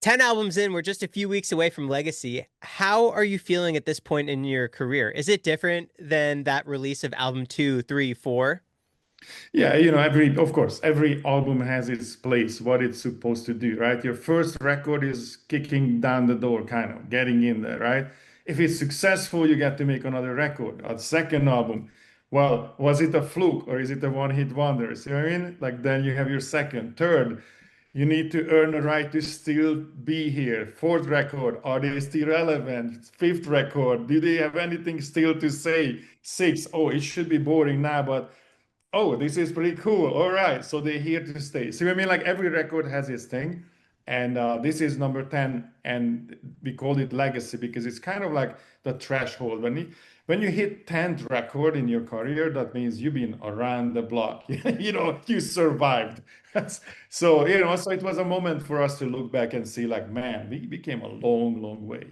10 albums in, we're just a few weeks away from Legacy. How are you feeling at this point in your career? Is it different than that release of album two, three, four? Yeah, of course, every album has its place, what it's supposed to do, right? Your first record is kicking down the door, kind of getting in there, right? If it's successful, you get to make another record. A second album, well, was it a fluke or is it a one-hit wonder? See what I mean? Like then you have your second, third. You need to earn the right to still be here. Fourth record, are they still relevant? Fifth record, do they have anything still to say? Six, oh, it should be boring now, but oh, this is pretty cool. All right. So they're here to stay. See what I mean? Like every record has its thing. And this is number 10. And we call it legacy because it's kind of like the threshold. When you hit 10th record in your career, that means you've been around the block. You survived. So it was a moment for us to look back and see like, man, we came a long, long way.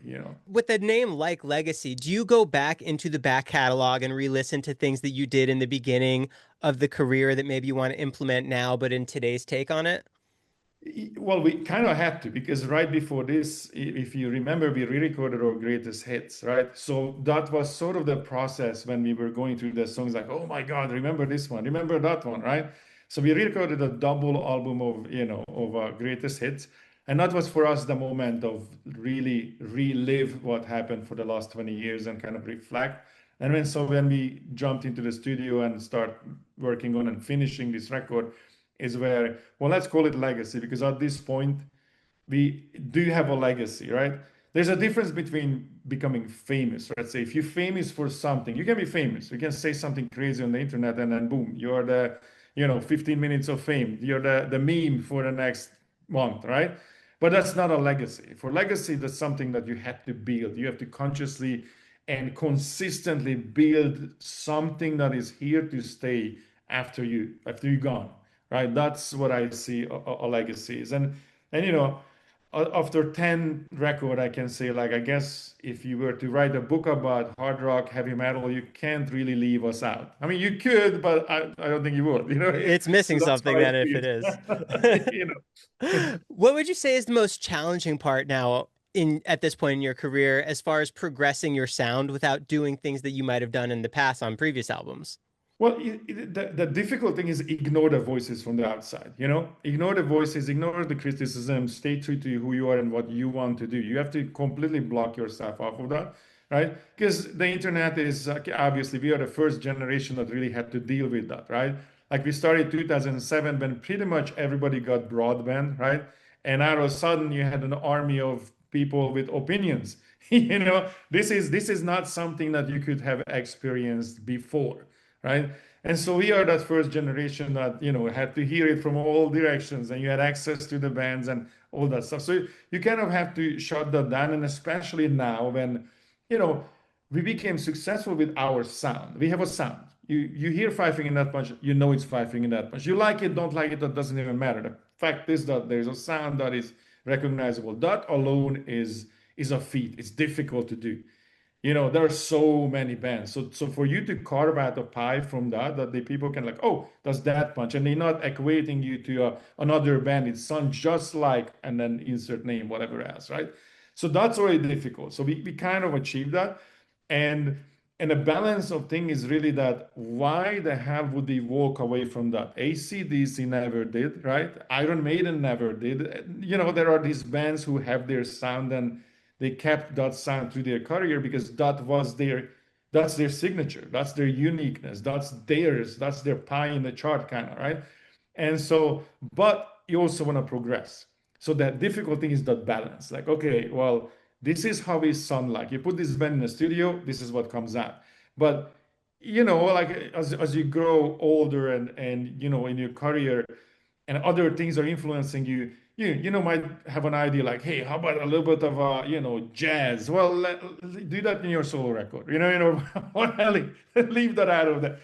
With a name like Legacy, do you go back into the back catalog and re-listen to things that you did in the beginning of the career that maybe you want to implement now, but in today's take on it? Well, we kind of had to because right before this, if you remember, we re-recorded our greatest hits, right? So that was sort of the process when we were going through the songs, like, oh my God, remember this one, remember that one, right? So we re-recorded a double album of greatest hits, and that was for us the moment of really relive what happened for the last 20 years and kind of reflect. And when we jumped into the studio and start working on and finishing this record is where, well, let's call it legacy because at this point we do have a legacy, right? There's a difference between becoming famous. Let's say if you're famous for something, you can be famous. You can say something crazy on the internet and then boom, you're the, 15 minutes of fame. You're the meme for the next month, right? But that's not a legacy. For legacy, that's something that you had to build. You have to consciously and consistently build something that is here to stay after you're gone, right? That's what I see a legacy is. And after 10 record, I can say, like, I guess if you were to write a book about hard rock, heavy metal, you can't really leave us out. I mean, you could, but I don't think you would, It's So missing that's how something I then if see it is. it. What would you say is the most challenging part now in at this point in your career as far as progressing your sound without doing things that you might have done in the past on previous albums? Well, the difficult thing is ignore the voices from the outside. Ignore the voices, ignore the criticism, stay true to who you are and what you want to do. You have to completely block yourself off of that, right? Because the internet is obviously we are the first generation that really had to deal with that, right? Like we started 2007 when pretty much everybody got broadband, right? And all of a sudden you had an army of people with opinions. This is not something that you could have experienced before, right? And so we are that first generation that had to hear it from all directions, and you had access to the bands and all that stuff. So you kind of have to shut that down, and especially now when you know we became successful with our sound. We have a sound. You hear Five Finger Death Punch, you know it's Five Finger Death Punch. You like it, don't like it, that doesn't even matter. The fact is that there's a sound that is recognizable. That alone is a feat. It's difficult to do. There are so many bands. So for you to carve out a pie from that the people can like, oh, that's that punch, and they're not equating you to another band. It sounds just like, and then insert name, whatever else, right? So that's already difficult. So we kind of achieved that, and and the balance of thing is really that why the hell would they walk away from that? AC/DC never did, right? Iron Maiden never did. There are these bands who have their sound and they kept that sound through their career because that's their signature, that's their uniqueness, that's theirs, that's their pie in the chart kind of, right? And so, but you also want to progress. So that difficult thing is that balance. Like, okay, well, this is how we sound like. You put this band in the studio, this is what comes out. But like as you grow older and in your career and other things are influencing you, you might have an idea like, hey, how about a little bit of jazz? Well, do that in your solo record. Leave that out of that.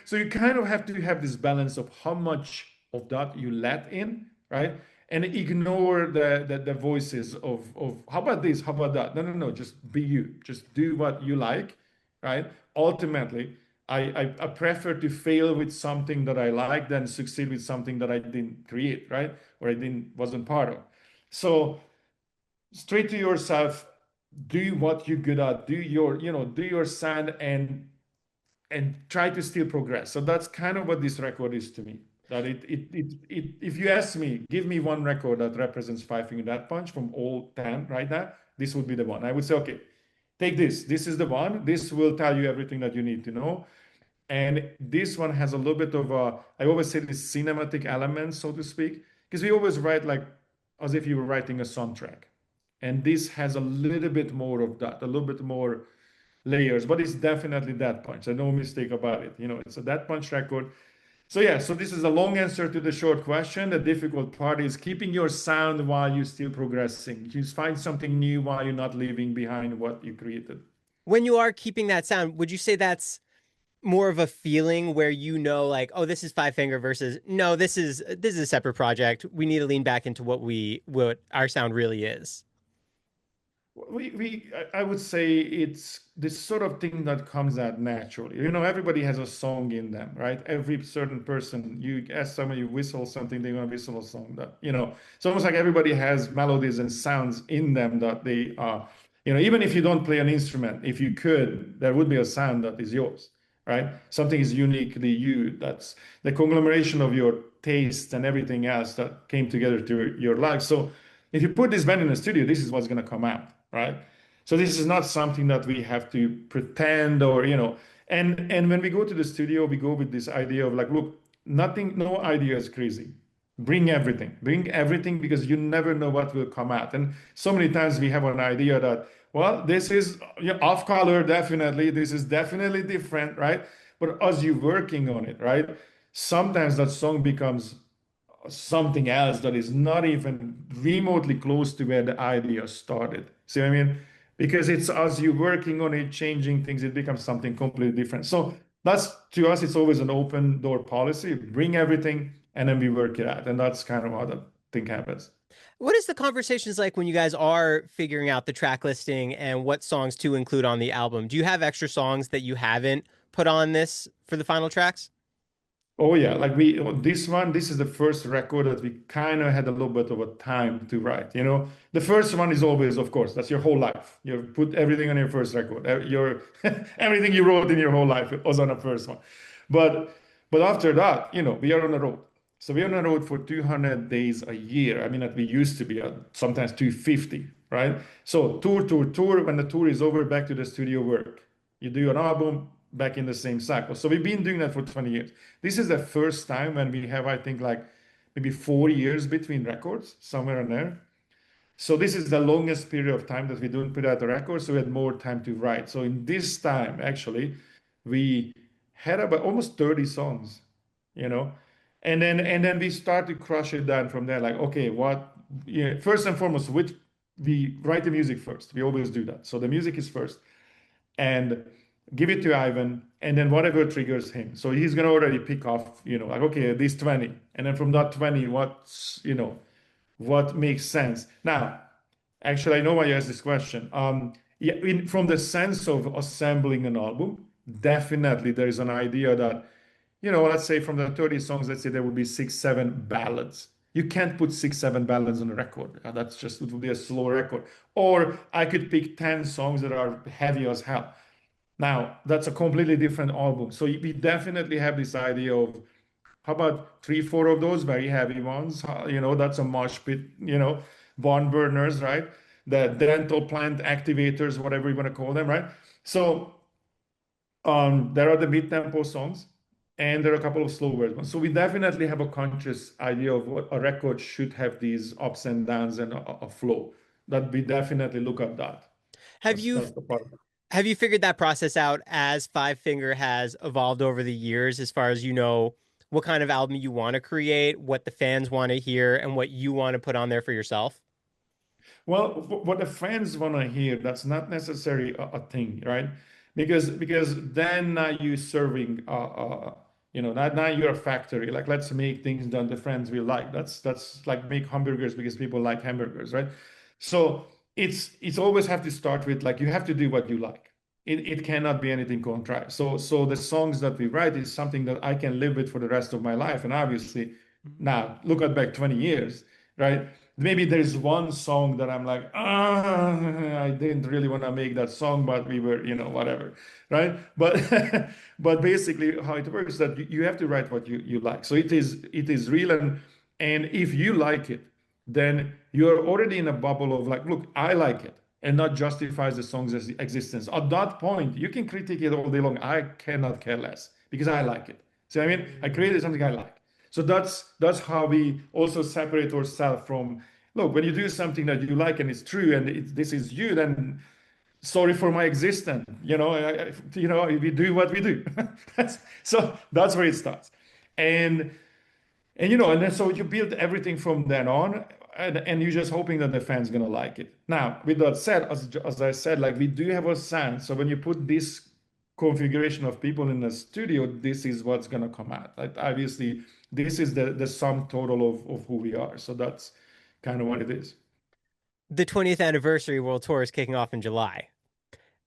So you kind of have to have this balance of how much of that you let in, right? And ignore the voices of how about this, how about that. No, just be you. Just do what you like, right? Ultimately, I prefer to fail with something that I like than succeed with something that I didn't create, right? Or I didn't wasn't part of. So straight to yourself, do what you're good at, do your sound, and try to still progress. So that's kind of what this record is to me. That if you ask me, give me one record that represents Five Finger Death Punch from all 10 right now, this would be the one. I would say, okay, take this. This is the one. This will tell you everything that you need to know. And this one has a little bit of a, I always say this cinematic element, so to speak, because we always write like as if you were writing a soundtrack. And this has a little bit more of that, a little bit more layers, but it's definitely that punch. No mistake about it. It's a that punch record. So yeah, so this is a long answer to the short question. The difficult part is keeping your sound while you're still progressing. You find something new while you're not leaving behind what you created. When you are keeping that sound, would you say that's more of a feeling where like, oh, this is Five Finger versus no, this is a separate project. We need to lean back into what our sound really is. I would say it's this sort of thing that comes out naturally. Everybody has a song in them, right? Every certain person, you ask somebody, you whistle something, they're gonna whistle a song it's almost like everybody has melodies and sounds in them that they are, even if you don't play an instrument, if you could, there would be a sound that is yours, right? Something is uniquely you. That's the conglomeration of your taste and everything else that came together to your life. So if you put this band in a studio, this is what's gonna come out, right? So this is not something that we have to pretend or, and when we go to the studio, we go with this idea of like, look, nothing, no idea is crazy. Bring everything because you never know what will come out. And so many times we have an idea that, well, this is off color, definitely. This is definitely different, right? But as you're working on it, right? Sometimes that song becomes something else that is not even remotely close to where the idea started. See what I mean? Because it's as you're working on it, changing things, it becomes something completely different. So that's, to us, it's always an open door policy. Bring everything and then we work it out. And that's kind of how the thing happens. What is the conversations like when you guys are figuring out the track listing and what songs to include on the album? Do you have extra songs that you haven't put on this for the final tracks? Oh yeah, like this is the first record that we kind of had a little bit of a time to write. The first one is always, of course, that's your whole life. You put everything on your first record. Your everything you wrote in your whole life was on the first one. But after that, we are on the road. So we're on the road for 200 days a year. I mean, that we used to be sometimes 250, right? So tour. When the tour is over, back to the studio work. You do an album, back in the same cycle. So we've been doing that for 20 years. This is the first time when we have, I think, like maybe 4 years between records, somewhere in there. So this is the longest period of time that we don't put out a record, so we had more time to write. So in this time, actually, we had about almost 30 songs, you know, and then we start to crush it down from there. Like, okay, first and foremost, we write the music first. We always do that. So the music is first, and give it to Ivan, and then whatever triggers him. So he's gonna already pick off, like, okay, these 20, and then from that 20, what makes sense. Now, actually, I know why you asked this question. Yeah, from the sense of assembling an album, definitely there is an idea that, let's say from the 30 songs, let's say there would be 6, 7 ballads. You can't put 6, 7 ballads on a record. It would be a slow record. Or I could pick 10 songs that are heavy as hell. Now, that's a completely different album. So we definitely have this idea of how about 3, 4 of those very heavy ones? That's a mosh pit, barn burners, right? The dental plant activators, whatever you want to call them, right? So there are the mid-tempo songs, and there are a couple of slower ones. So we definitely have a conscious idea of what a record should have, these ups and downs and a flow. That we definitely look at that. Have you That's the part. have you figured that process out as Five Finger has evolved over the years, as far as what kind of album you want to create, what the fans want to hear, and what you want to put on there for yourself? Well, what the fans want to hear, that's not necessarily a thing, right? Because then now you're serving, now you're a factory. Like, let's make things that the fans will like. That's like make hamburgers because people like hamburgers, right? So it's always have to start with, like, you have to do what you like. It cannot be anything contrary. So the songs that we write is something that I can live with for the rest of my life. And obviously, now look at back 20 years, right? maybe there's one song that I'm like, I didn't really want to make that song, but we were, whatever, right? But but basically how it works is that you have to write what you like. So it is real, and if you like it, then you're already in a bubble of like, look, I like it, and not justifies the song's existence. At that point, you can critique it all day long. I cannot care less because I like it. So I mean, I created something I like. So that's how we also separate ourselves from, look, when you do something that you like and it's true and this is you, then sorry for my existence. We do what we do. So that's where it starts. And and then so you build everything from then on, and you're just hoping that the fan's gonna like it. Now, with that said, as I said, like we do have a sound. So when you put this configuration of people in the studio, this is what's gonna come out. Like obviously, this is the sum total of who we are. So that's kind of what it is. The 20th anniversary world tour is kicking off in July.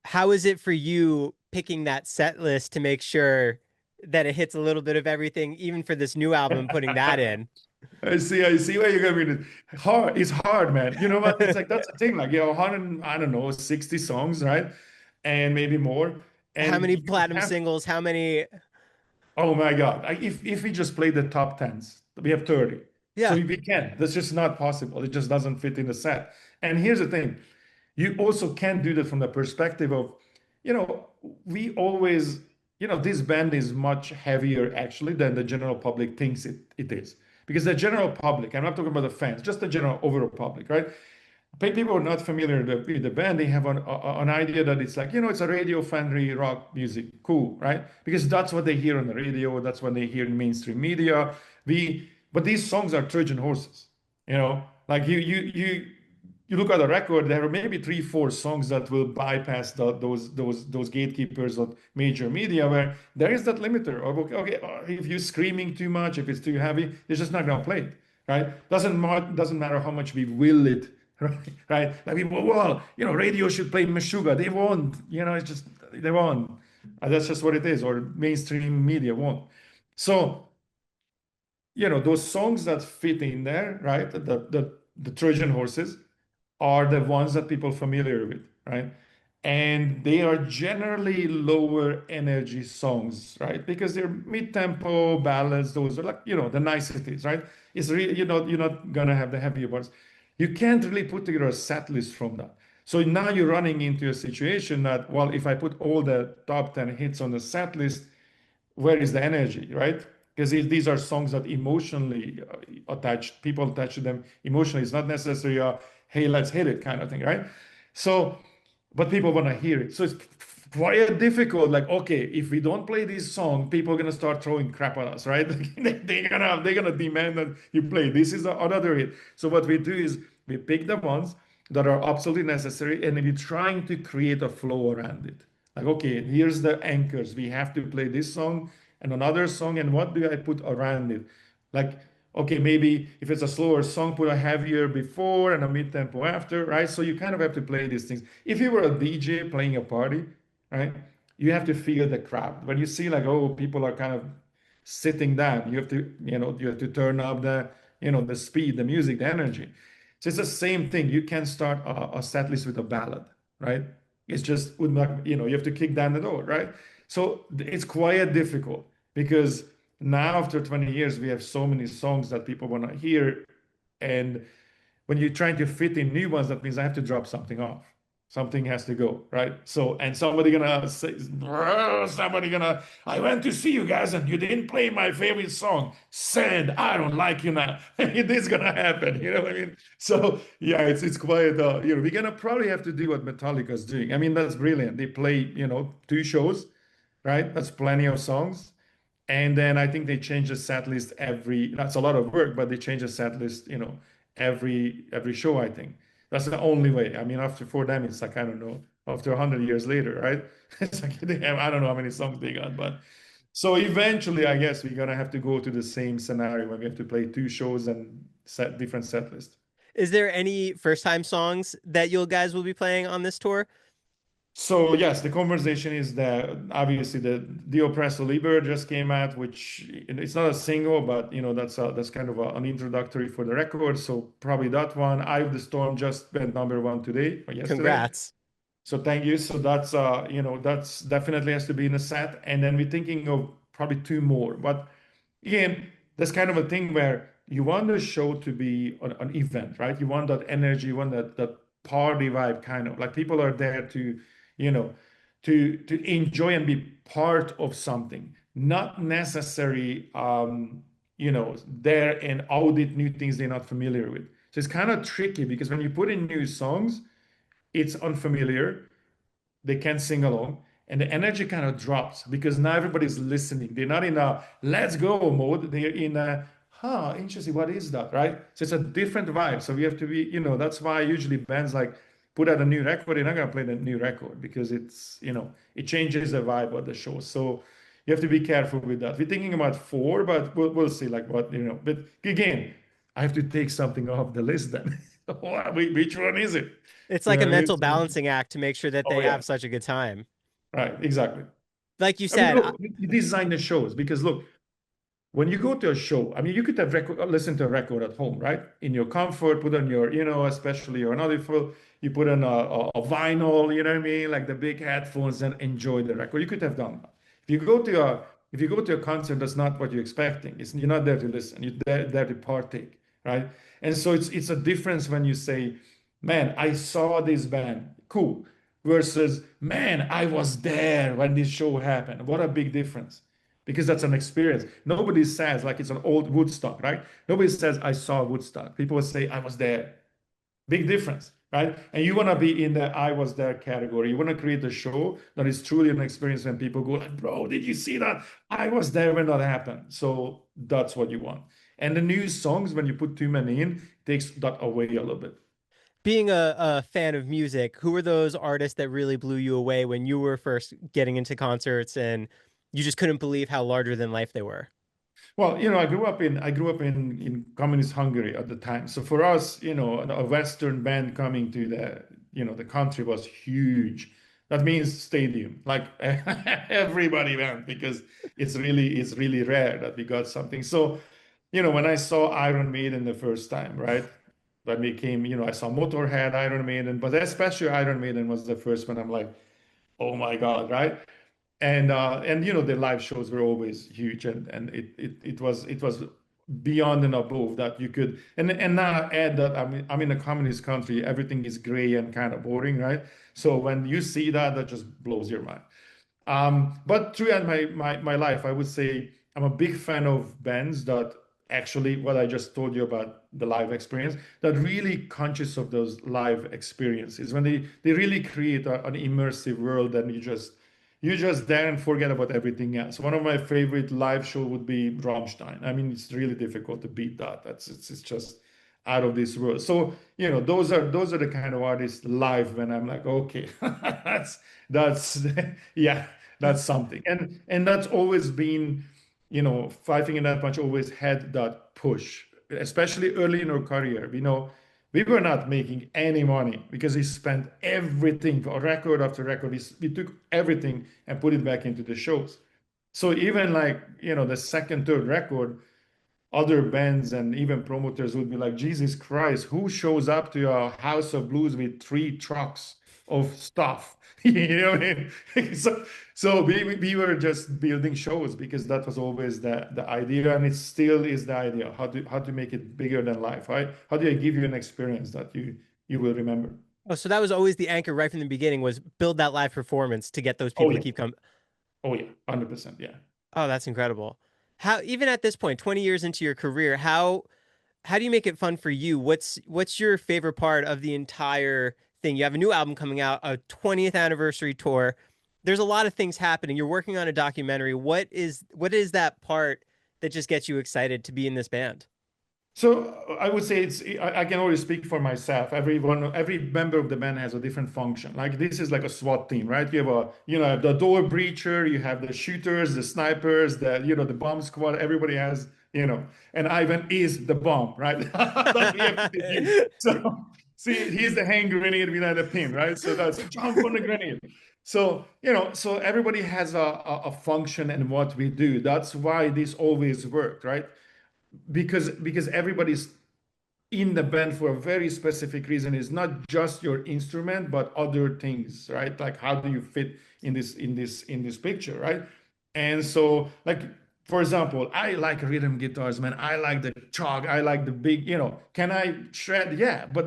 How is it for you picking that set list to make sure that it hits a little bit of everything, even for this new album, putting that in? I see where you're going with it. Hard, it's hard, man. You know what? It's like that's the thing. Like, 100, I don't know, 60 songs, right? And maybe more. How And many you platinum have, singles? How many? oh my God. If we just play the top tens, we have 30. So Yeah. we can. That's just not possible. It just doesn't fit in the set. And here's the thing. You also can't do that from the perspective of, you know, we always, this band is much heavier actually than the general public thinks it is. Because the general public, I'm not talking about the fans, just the general overall public, right? People who are not familiar with the band, they have an idea that it's like, it's a radio-friendly rock music. Cool, right? Because that's what they hear on the radio, that's what they hear in mainstream media. But these songs are Trojan horses, like you look at the record, there are maybe three, four songs that will bypass those gatekeepers of major media, where there is that limiter of okay, if you're screaming too much, if it's too heavy, they're just not gonna play it, right? Doesn't matter how much we will it, right? Right? Like people, well, radio should play Meshuggah. They won't, it's just they won't. That's just what it is, or mainstream media won't. So those songs that fit in there, right? The Trojan horses are the ones that people are familiar with, right? And they are generally lower energy songs, right? Because they're mid-tempo ballads. Those are like, the niceties, right? It's really, you're not gonna have the heavier ones. You can't really put together a set list from that. So now you're running into a situation that, well, if I put all the top 10 hits on the set list, where is the energy, right? Because these are songs that emotionally attached, people attach to them emotionally. It's not necessarily a, hey, let's hit it kind of thing, right? So, but people want to hear it. So it's quite difficult. Like, okay, if we don't play this song, people are gonna start throwing crap at us, right? They're gonna demand that you play. This is another hit. So what we do is we pick the ones that are absolutely necessary, and we're trying to create a flow around it. Like, okay, here's the anchors. We have to play this song and another song, and what do I put around it? Like, okay, maybe if it's a slower song, put a heavier before and a mid-tempo after, right? So you kind of have to play these things. If you were a DJ playing a party, right, you have to feel the crowd. When you see like, oh, people are kind of sitting down, you have to turn up the speed, the music, the energy. So it's the same thing. You can start a set list with a ballad, right? It's just would not, you have to kick down the door, right? So it's quite difficult because now after 20 years, we have so many songs that people want to hear. And when you're trying to fit in new ones, that means I have to drop something off. Something has to go, right? So, and somebody gonna say, I went to see you guys and you didn't play my favorite song. Sad, I don't like you now. It is gonna happen, you know what I mean? So, yeah, it's quite, we're gonna probably have to do what Metallica's doing. I mean, that's brilliant. They play, two shows, right? That's plenty of songs. And then I think they change the set list that's a lot of work, but they change the set list, every show, I think. That's the only way. I mean, after for them, it's like, I don't know, after 100 years later, right? It's like, I don't know how many songs they got, but so eventually, I guess we're gonna have to go to the same scenario where we have to play two shows and set different set list. Is there any first time songs that you guys will be playing on this tour? So yes, the conversation is that obviously the Dio Presto Liber just came out, which it's not a single, but that's kind of an introductory for the record. So probably that one. Eye of the Storm just went number one today or yesterday. Congrats. So thank you. So that's definitely has to be in a set. And then we're thinking of probably two more. But again, that's kind of a thing where you want the show to be an event, right? You want that energy, you want that party vibe kind of like people are there to, you know, to enjoy and be part of something, not necessarily there and audit new things they're not familiar with. So it's kind of tricky because when you put in new songs, it's unfamiliar, they can't sing along, and the energy kind of drops because now everybody's listening. They're not in a let's go mode, they're in a interesting, what is that, right? So it's a different vibe. So we have to be, that's why usually bands like put out a new record, they're not going to play the new record because it changes the vibe of the show. So you have to be careful with that. We're thinking about four, but we'll see like but again, I have to take something off the list then. Which one is it? It's You like know a what I mean? mental balancing act to make sure that Oh they yeah, have such a good time. right, exactly. Like you I mean, said, look, you design the shows because look, when you go to a show, I mean, you could have listen to a record at home, right? In your comfort, put on your, especially your audible, you put on a vinyl, you know what I mean, like the big headphones, and enjoy the record. You could have done that. If you go to a if you go to a concert, that's not what you're expecting. You're not there to listen. You're there to partake, right? And so it's a difference when you say, "Man, I saw this band, cool," versus, "Man, I was there when this show happened." What a big difference because that's an experience. Nobody says like it's an old Woodstock, right? Nobody says I saw Woodstock. People say I was there. Big difference, right? And you want to be in the I was there category. You want to create a show that is truly an experience when people go like, bro, did you see that? I was there when that happened. So that's what you want. And the new songs, when you put too many in, takes that away a little bit. being a fan of music, who were those artists that really blew you away when you were first getting into concerts and you just couldn't believe how larger than life they were? Well, I grew up in communist Hungary at the time. So for us, a Western band coming to the country was huge. That means stadium. Like everybody went because it's really rare that we got something. So, when I saw Iron Maiden the first time, right? When we came, I saw Motorhead, Iron Maiden, but especially Iron Maiden was the first one. I'm like, oh my God, right? And the live shows were always huge, and it was beyond and above that you could. And now add that I'm in a communist country, everything is gray and kind of boring, right? So when you see that, that just blows your mind. But throughout my life, I would say I'm a big fan of bands that actually, what I just told you about the live experience, that really conscious of those live experiences when they really create an immersive world, and you just there and forget about everything else. One of my favorite live show would be Rammstein. I mean, it's really difficult to beat that. It's just out of this world. So, those are the kind of artists live when I'm like, okay, that's yeah, that's something. And that's always been, fighting in that much always had that push, especially early in our career. We were not making any money because he spent everything for record after record. We took everything and put it back into the shows. So even like, the second, third record, other bands and even promoters would be like, Jesus Christ, who shows up to a house of blues with 3 trucks of stuff? You know what I mean? So we were just building shows because that was always the idea, and it still is the idea, how to make it bigger than life, right? How do I give you an experience that you will remember? Oh, so that was always the anchor right from the beginning was build that live performance to get those Oh people to yeah. keep coming. Oh yeah. 100%. Yeah. Oh, that's incredible. How even at this point, 20 years into your career, how do you make it fun for you? What's your favorite part of the entire thing? You have a new album coming out, a 20th anniversary tour. There's a lot of things happening. You're working on a documentary. What is that part that just gets you excited to be in this band? So I would say I can always speak for myself. Every member of the band has a different function. Like this is like a SWAT team, right? You have the door breacher, you have the shooters, the snipers, the bomb squad. Everybody has. And Ivan is the bomb, right? That we have to do. See, he's the hand grenade without a pin, right? So that's jump on the grenade. So, so everybody has a function and what we do. That's why this always worked, right? Because everybody's in the band for a very specific reason. It's not just your instrument, but other things, right? Like how do you fit in this picture, right? And so, like for example, I like rhythm guitars, man. I like the chug. I like the big, Can I shred? Yeah, but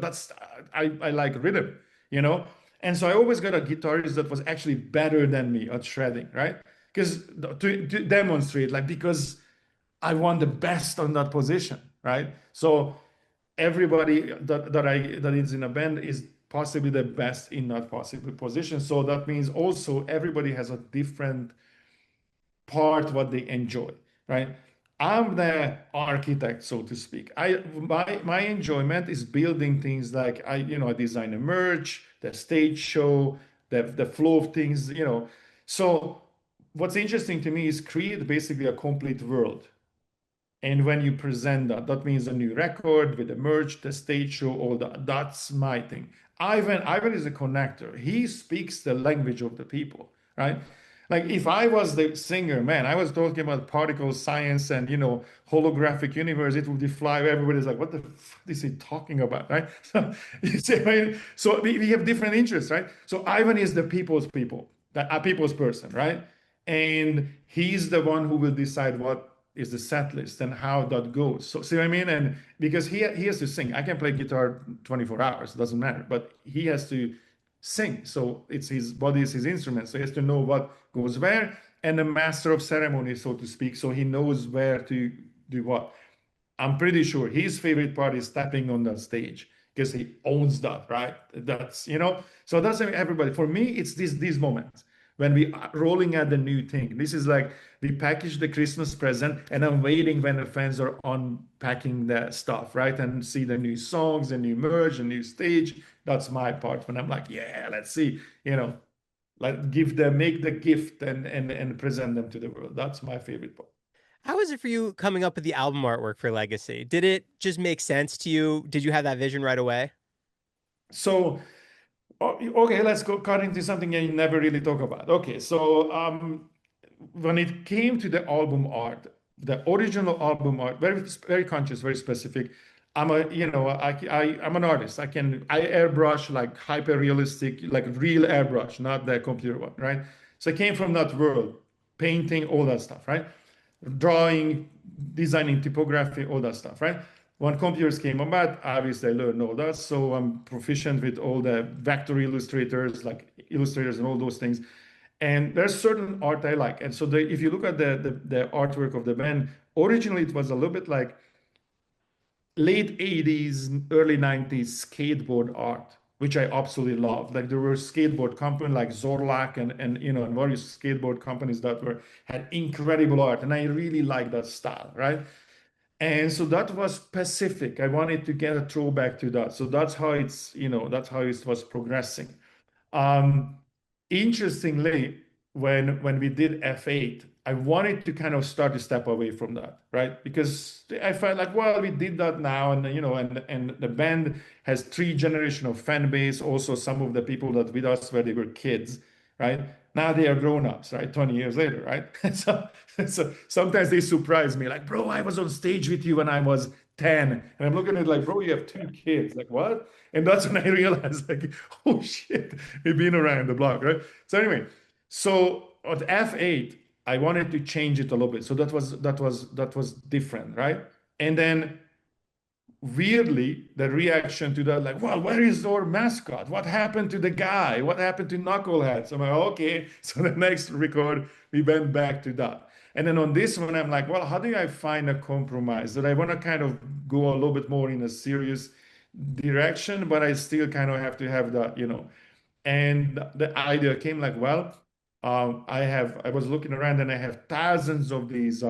I like rhythm, you know. And so I always got a guitarist that was actually better than me at shredding, right? Because to demonstrate, like because I want the best on that position, right? So everybody that is in a band is possibly the best in that possible position. So that means also everybody has a different part what they enjoy, right? I'm the architect, so to speak. My enjoyment is building things like I design a merch, the stage show, the flow of things, So what's interesting to me is create basically a complete world. And when you present that, that means a new record with the merch, the stage show, all that. That's my thing. Ivan is a connector. He speaks the language of the people, right? Like if I was the singer, man, I was talking about particle science and holographic universe, it would fly. Everybody's like, what the f is he talking about, right? So you see, so we have different interests, right? So Ivan is the people's person, right? And he's the one who will decide what is the set list and how that goes. So see what I mean? And because he has to sing. I can play guitar 24 hours, it doesn't matter, but he has to sing. So it's his body is his instrument. So he has to know what goes where and the master of ceremony, so to speak. So he knows where to do what. I'm pretty sure his favorite part is stepping on that stage because he owns that, right? So that's everybody. For me, it's these moments when we are rolling out the new thing. This is like we package the Christmas present, and I'm waiting when the fans are unpacking the stuff, right? And see the new songs, the new merch, the new stage. That's my part when I'm like, yeah, let's see, like make the gift and present them to the world. That's my favorite part. How was it for you coming up with the album artwork for Legacy? Did it just make sense to you? Did you have that vision right away? So okay, let's go cut into something that you never really talk about. Okay, so when it came to the album art, the original album art, very very conscious, very specific. I'm an artist. I airbrush like hyper realistic, like real airbrush, not the computer one, right? So I came from that world, painting, all that stuff, right? Drawing, designing typography, all that stuff, right? When computers came about, obviously I learned all that. So I'm proficient with all the vector illustrators, like illustrators and all those things. And there's certain art I like. And so if you look at the artwork of the band, originally it was a little bit like late 80s, early 90s skateboard art, which I absolutely love. Like there were skateboard companies like Zorlak and various skateboard companies that had incredible art. And I really like that style, right? And so that was specific. I wanted to get a throwback to that. So that's how it was progressing. Um, Interestingly, when we did F8, I wanted to kind of start to step away from that, right? Because I felt like, well, we did that now, and and the band has three generation of fan base. Also, some of the people that with us where they were kids, right? Now they are grown-ups, right? 20 years later, right? So sometimes they surprise me, like, bro, I was on stage with you when I was 10. And I'm looking at it like, bro, you have two kids. Like, what? And that's when I realized, like, oh shit, we've been around the block, right? So anyway, so at F8, I wanted to change it a little bit. So that was different, right? And then weirdly, the reaction to that, like, well, where is our mascot? What happened to the guy? What happened to Knucklehead? So I'm like, okay. So the next record, we went back to that. And then on this one, I'm like, well, how do I find a compromise that I want to kind of go a little bit more in a serious direction, but I still kind of have to have that. And the idea came like, well, I was looking around and I have thousands of these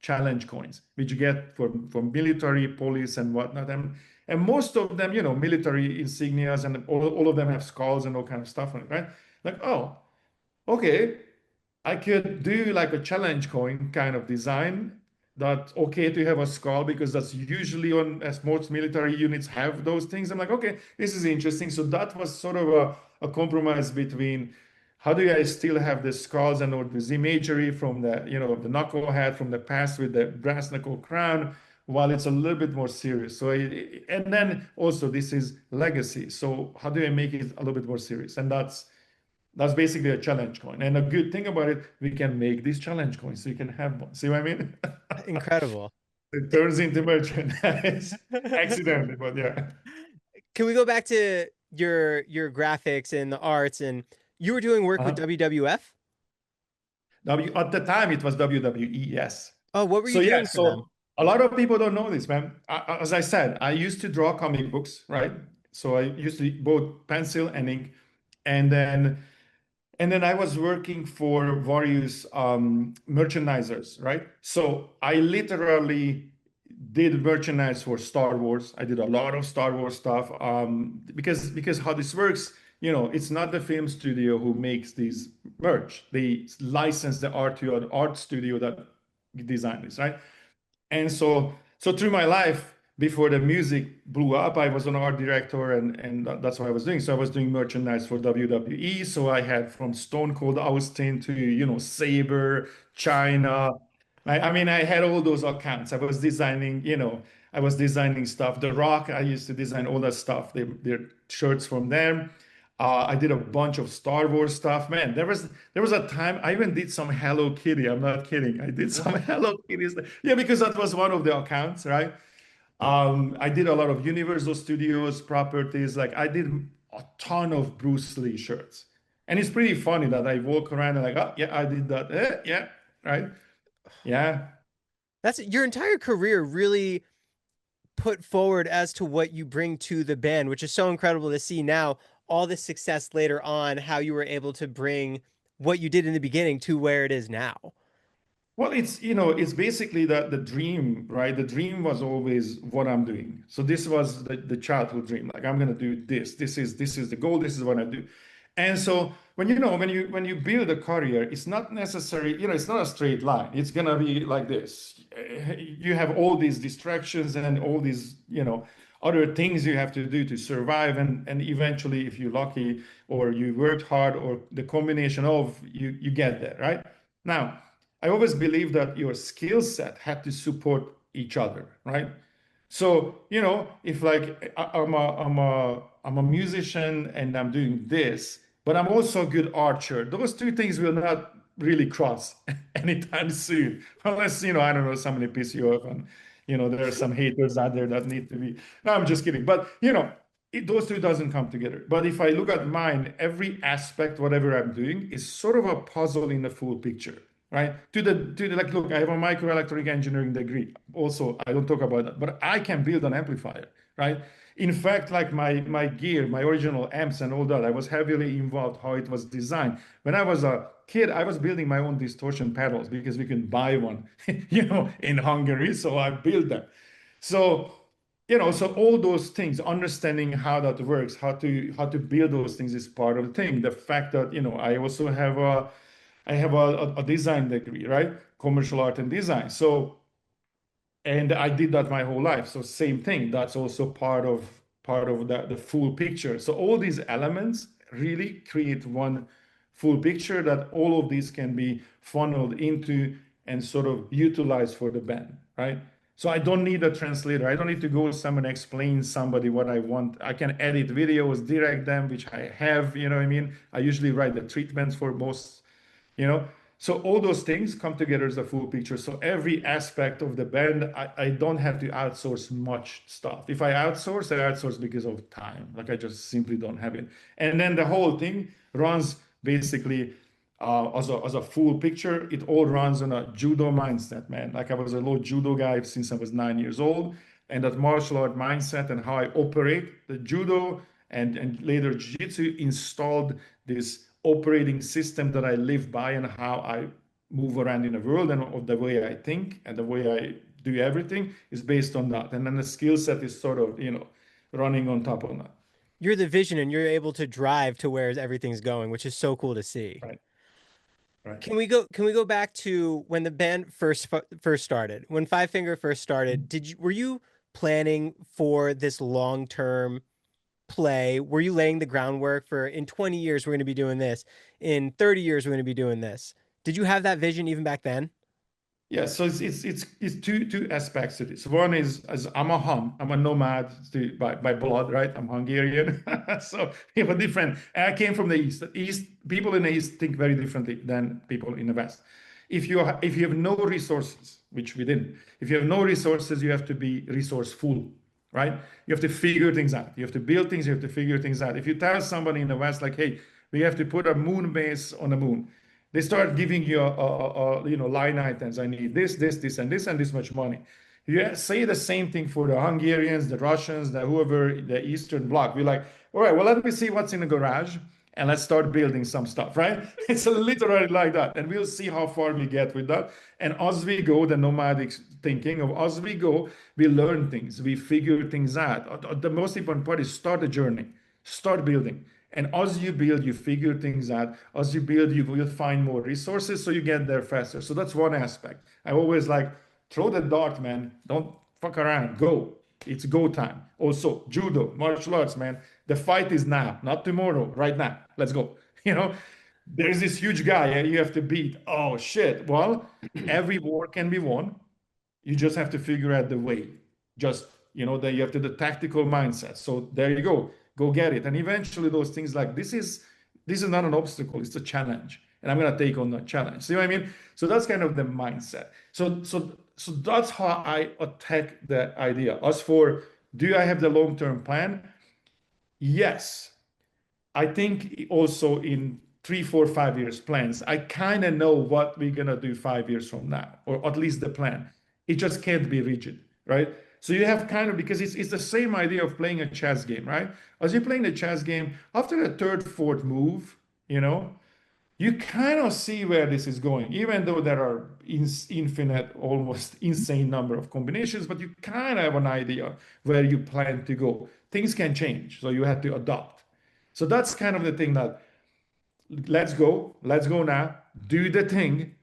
challenge coins, which you get from military, police, and whatnot. And most of them, military insignias, and all of them have skulls and all kind of stuff on it, right? Like, oh, okay, I could do like a challenge coin kind of design, okay to have a skull because that's usually on, as most military units have those things. I'm like, okay, this is interesting. So that was sort of a compromise between how do I still have the skulls and all this imagery from the, the knucklehead from the past with the brass knuckle crown, while it's a little bit more serious. So, and then also this is legacy. So how do I make it a little bit more serious? And that's basically a challenge coin. And a good thing about it, we can make these challenge coins so you can have one. See what I mean? Incredible. It turns into merchandise accidentally, but yeah. Can we go back to your graphics and the arts and you were doing work with Uh-huh. WWF? At the time, it was WWE, yes. Oh, what were you So yeah, doing for them? so a lot of people don't know this, man. As I said, I used to draw comic books, right? So I used to both pencil and ink, and then I was working for various merchandisers, right? So I literally did merchandise for Star Wars. I did a lot of Star Wars stuff because how this works, it's not the film studio who makes these merch. They license the art to an art studio that design this, right? And so through my life before the music blew up, I was an art director, and that's what I was doing. So I was doing merchandise for WWE. So I had from Stone Cold Austin to Saber, China. I mean, I had all those accounts. I was designing stuff. The Rock, I used to design all that stuff. Their shirts from them. I did a bunch of Star Wars stuff. Man, there was a time I even did some Hello Kitty. I'm not kidding. I did some What? Hello Kitty stuff. Yeah, because that was one of the accounts, right? I did a lot of Universal Studios properties. Like I did a ton of Bruce Lee shirts. And it's pretty funny that I walk around and like, oh yeah, I did that. Yeah, right. Yeah. That's your entire career really put forward as to what you bring to the band, which is so incredible to see now all the success later on, how you were able to bring what you did in the beginning to where it is now. Well, it's basically the dream, right? The dream was always what I'm doing. So this was the childhood dream. Like I'm gonna do this. This is the goal. This is what I do. And so when you build a career, it's not necessary, it's not a straight line. It's gonna be like this. You have all these distractions and all these, other things you have to do to survive. And eventually, if you're lucky or you worked hard or the combination of you get there, right? Now. I always believe that your skill set had to support each other, right? So, if like I'm a musician and I'm doing this, but I'm also a good archer, those two things will not really cross anytime soon. Unless, I don't know, somebody piss you off and, there are some haters out there that need to be. No, I'm just kidding. But, those two doesn't come together. But if I look at mine, every aspect, whatever I'm doing, is sort of a puzzle in the full picture, right? To the like, look, I have a microelectronic engineering degree. Also, I don't talk about that, but I can build an amplifier, right? In fact, like my gear, my original amps and all that, I was heavily involved how it was designed. When I was a kid, I was building my own distortion pedals because we can buy one, in Hungary. So I built them. So, so all those things, understanding how that works, how to build those things is part of the thing. The fact that, I also have a design degree, right? Commercial art and design. So, and I did that my whole life. So same thing. That's also part of the full picture. So all these elements really create one full picture that all of these can be funneled into and sort of utilized for the band, right? So I don't need a translator. I don't need to go somewhere and explain somebody what I want. I can edit videos, direct them, which I have, you know what I mean? I usually write the treatments for most, you know so all those things come together as a full picture. So every aspect of the band, I don't have to outsource much stuff. If I outsource because of time. Like I just simply don't have it. And then the whole thing runs basically as a full picture. It all runs on a judo mindset, man. Like I was a little judo guy since I was 9 years old. And that martial art mindset and how I operate the judo and later jiu-jitsu installed this operating system that I live by and how I move around in the world and of the way I think and the way I do everything is based on that. And then the skill set is sort of, running on top of that. You're the vision and you're able to drive to where everything's going, which is so cool to see. Right. right? Can we go back to when the band first started? When Five Finger first started, were you planning for this long-term play? Were you laying the groundwork for in 20 years we're going to be doing this, in 30 years we're going to be doing this? Did you have that vision even back then? Yeah, so it's two aspects to this. One is as I'm a Hun, I'm a nomad by blood, right? I'm Hungarian, so we have a different. I came from the East. East people in the East think very differently than people in the West. If you have no resources, which we didn't, if you have no resources, you have to be resourceful, right? You have to figure things out. You have to build things. You have to figure things out. If you tell somebody in the West, like, hey, we have to put a moon base on the moon, they start giving you line items. I need this, and this much money. You say the same thing for the Hungarians, the Russians, the whoever, the Eastern Bloc. We're like, all right, well, let me see what's in the garage and let's start building some stuff, right? It's literally like that. And we'll see how far we get with that. And as we go, the nomadic thinking of as we go, we learn things, we figure things out. The most important part is start a journey, start building. And as you build, you figure things out. As you build, you will find more resources, so you get there faster. So that's one aspect. I always like throw the dart, man. Don't fuck around. Go. It's go time. Also, judo, martial arts, man. The fight is now, not tomorrow, right now. Let's go. There's this huge guy you have to beat. Oh shit. Well, every war can be won. You just have to figure out the way. Just, that you have to the tactical mindset. So there you go get it. And eventually those things like this is not an obstacle, it's a challenge. And I'm gonna take on that challenge. See what I mean? So that's kind of the mindset. So that's how I attack the idea. As for do I have the long-term plan? Yes. I think also in 3, 4, 5 years plans, I kind of know what we're gonna do 5 years from now, or at least the plan. It just can't be rigid, right? So you have kind of because it's the same idea of playing a chess game, right? As you're playing the chess game, after the third, fourth move, you kind of see where this is going, even though there are infinite, almost insane number of combinations, but you kind of have an idea where you plan to go. Things can change, so you have to adopt. So that's kind of the thing that let's go now, do the thing,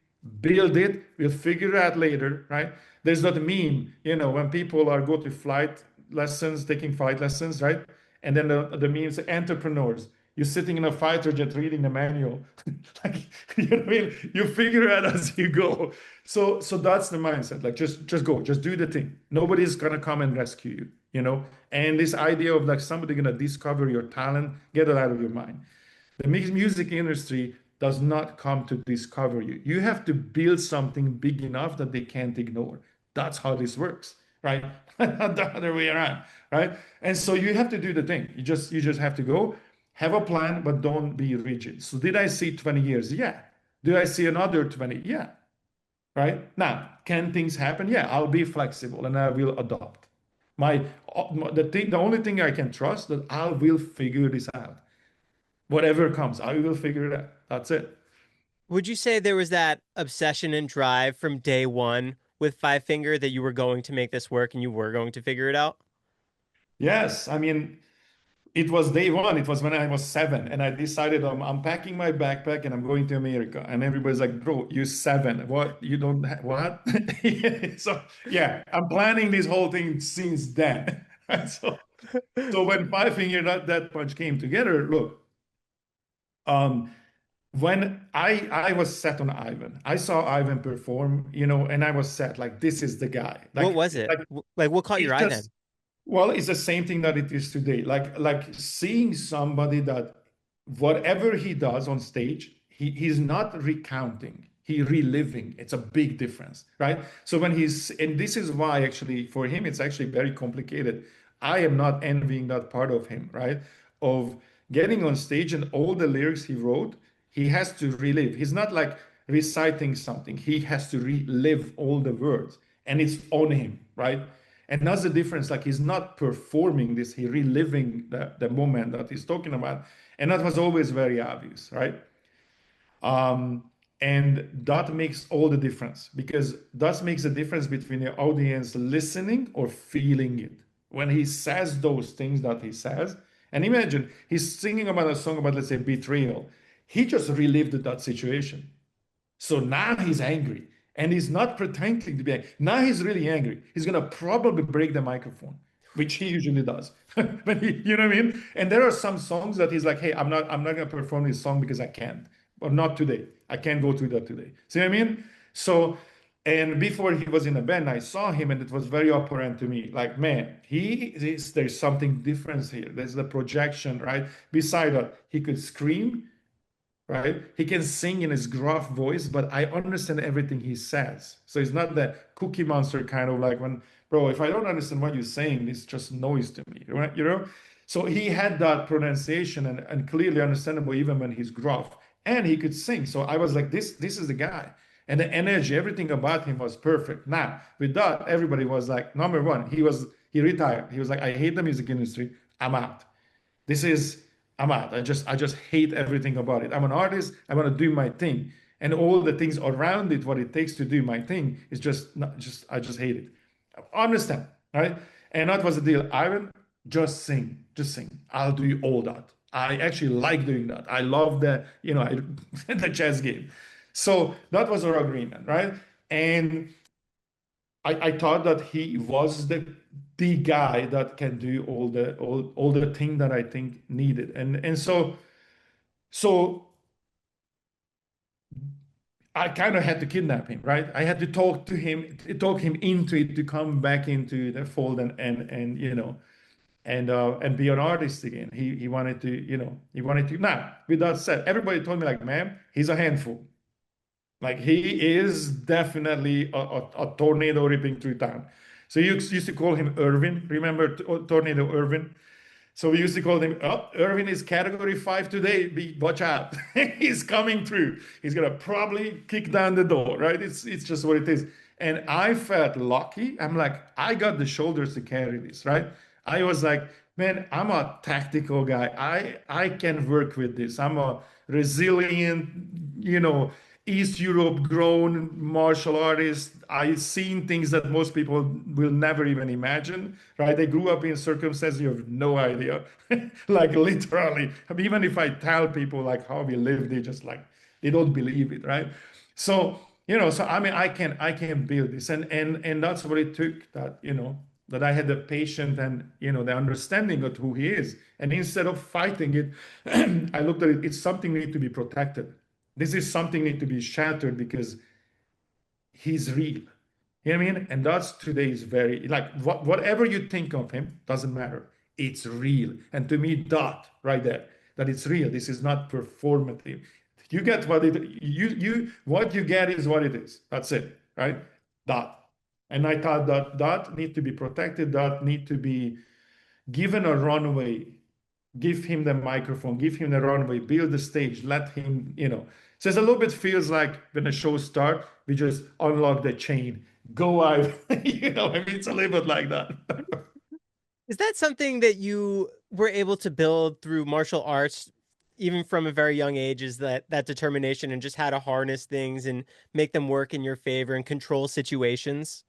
build it, we'll figure it out later, right? There's that meme, when people are go to flight lessons, taking flight lessons, right? And then the memes, entrepreneurs, you're sitting in a fighter jet reading the manual. Like, what I mean? You figure it out as you go. So that's the mindset. Like just go, just do the thing. Nobody's gonna come and rescue you. And this idea of like somebody gonna discover your talent, get it out of your mind. The music industry does not come to discover you. You have to build something big enough that they can't ignore. That's how this works, right? Not the other way around, right? And so you have to do the thing. You just have to go, have a plan, but don't be rigid. So did I see 20 years? Yeah. Do I see another 20? Yeah. Right? Now, can things happen? Yeah, I'll be flexible and I will adopt. The only thing I can trust that I will figure this out. Whatever comes, I will figure it out. That's it. Would you say there was that obsession and drive from day one with Five Finger that you were going to make this work and you were going to figure it out? Yes, I mean, it was day one. It was when I was 7, and I decided I'm packing my backpack and I'm going to America. And everybody's like, "Bro, you're 7. What? You don't what?" So yeah, I'm planning this whole thing since then. So when Five Finger that punch came together, look, um, when I was set on Ivan, I saw Ivan perform, and I was set like this is the guy. What Like was it? like Like what caught it's your eye just then? well, it's the same thing that it is today. Like seeing somebody that whatever he does on stage, he's not recounting, he reliving. It's a big difference, right? So and this is why actually for him it's actually very complicated. I am not envying that part of him, right? Of getting on stage and all the lyrics he wrote, he has to relive. He's not like reciting something. He has to relive all the words and it's on him, right? And that's the difference. Like he's not performing this, he reliving the moment that he's talking about. And that was always very obvious, right? Um, and that makes all the difference because that makes the difference between the audience listening or feeling it. When he says those things that he says, and imagine he's singing about a song about, let's say, betrayal. He just relived that situation. So now he's angry and he's not pretending to be angry. Now he's really angry. He's going to probably break the microphone, which he usually does. But you know what I mean? And there are some songs that he's like, hey, I'm not going to perform this song because I can't, or not today. I can't go through that today. See what I mean? So, and before he was in a band, I saw him and it was very apparent to me, like, man, there's something different here. There's the projection, right? Beside that, he could scream, right? He can sing in his gruff voice, but I understand everything he says. So it's not that Cookie Monster kind of like when, bro, if I don't understand what you're saying, it's just noise to me, right? You know? So he had that pronunciation and clearly understandable even when he's gruff. And he could sing. So I was like, this is the guy. And the energy, everything about him was perfect. Now, with that, everybody was like, number one, he retired. He was like, I hate the music industry. I'm out. This is I'm out. I just hate everything about it. I'm an artist. I want to do my thing, and all the things around it, what it takes to do my thing, is just not just. I just hate it. I understand, right? And that was the deal. Ivan, just sing. I'll do all that. I actually like doing that. I love the chess game. So that was our agreement, right? And I thought that he was the guy that can do all the thing that I think needed. And so I kind of had to kidnap him, right? I had to talk him into it to come back into the fold and be an artist again. He wanted to, Now, with that said, everybody told me like, man, he's a handful. Like he is definitely a tornado ripping through town. So you used to call him Irvin. Remember Tornado Irvin? So we used to call him, oh, Irvin is category 5 today. Watch out. He's coming through. He's gonna probably kick down the door, right? It's just what it is. And I felt lucky. I'm like, I got the shoulders to carry this, right? I was like, man, I'm a tactical guy. I can work with this. I'm a resilient, East Europe grown martial artist. I've seen things that most people will never even imagine, right? They grew up in circumstances you have no idea. Like literally. I mean, even if I tell people like how we live, they don't believe it, right? So, so I mean I can build this. And that's what it took that I had the patience and the understanding of who he is. And instead of fighting it, I looked at it, it's something need to be protected. This is something need to be shattered because he's real. You know what I mean? And that's today's very like whatever you think of him doesn't matter. It's real. And to me, that right there, that it's real. This is not performative. You get what you get is what it is. That's it, right? That. And I thought that need to be protected, that need to be given a runway, give him the microphone, give him the runway, build the stage, let him. So it's a little bit feels like when the show start, we just unlock the chain, go out. I mean, it's a little bit like that. Is that something that you were able to build through martial arts, even from a very young age? Is that determination and just how to harness things and make them work in your favor and control situations?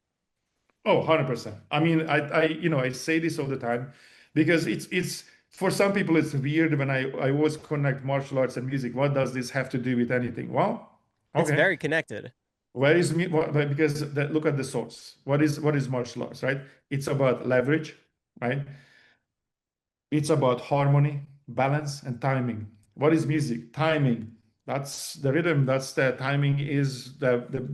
Oh, 100%. I mean, I say this all the time because it's for some people it's weird when I always connect martial arts and music. What does this have to do with anything? Well, It's okay. very connected. Where is me? Because look at the source. What is martial arts, right? It's about leverage, right? It's about harmony, balance, and timing. What is music? Timing. That's the rhythm. That's the timing is the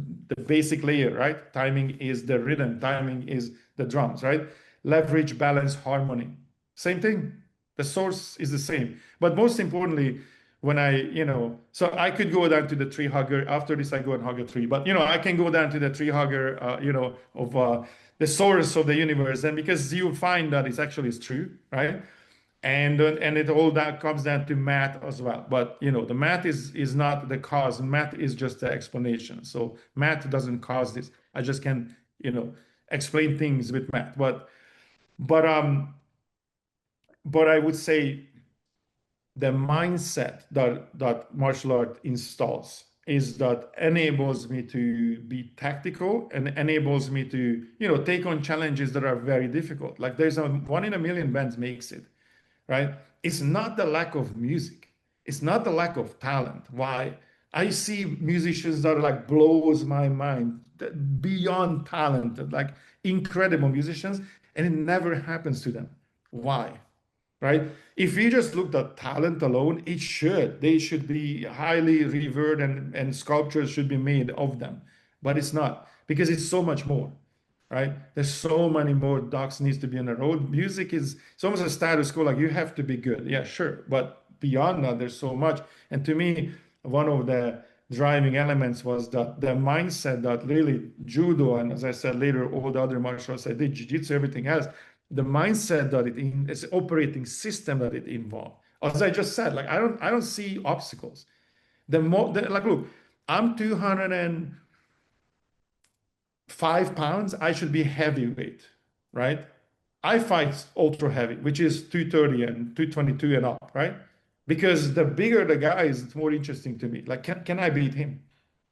basic layer, right? Timing is the rhythm. Timing is the drums, right? Leverage, balance, harmony. Same thing. The source is the same. But most importantly, so I could go down to the tree hugger. After this, I go and hug a tree. But I can go down to the tree hugger, of the source of the universe, and because you find that it's true, right? And it all that comes down to math as well. But the math is not the cause. Math is just the explanation. So math doesn't cause this. I just can explain things with math. But I would say the mindset that martial art installs is that enables me to be tactical and enables me to take on challenges that are very difficult. Like there's a 1 in a million bands makes it, right? It's not the lack of music. It's not the lack of talent. Why? I see musicians that are like blows my mind, beyond talented, like incredible musicians, and it never happens to them. Why? Right? If we just looked at talent alone, it should. They should be highly revered and sculptures should be made of them. But it's not because it's so much more, right? There's so many more ducks needs to be on the road. Music is it's almost a status quo, like you have to be good. Yeah, sure. But beyond that, there's so much. And to me, one of the driving elements was that the mindset that really judo and as I said later, all the other martial arts I did, jiu-jitsu, everything else, the mindset that it's operating system that it involved. As I just said, like I don't see obstacles. Like look, I'm 205 pounds, I should be heavyweight, right? I fight ultra heavy, which is 230 and 222 and up, right? Because the bigger the guy is, it's more interesting to me. Like, can I beat him?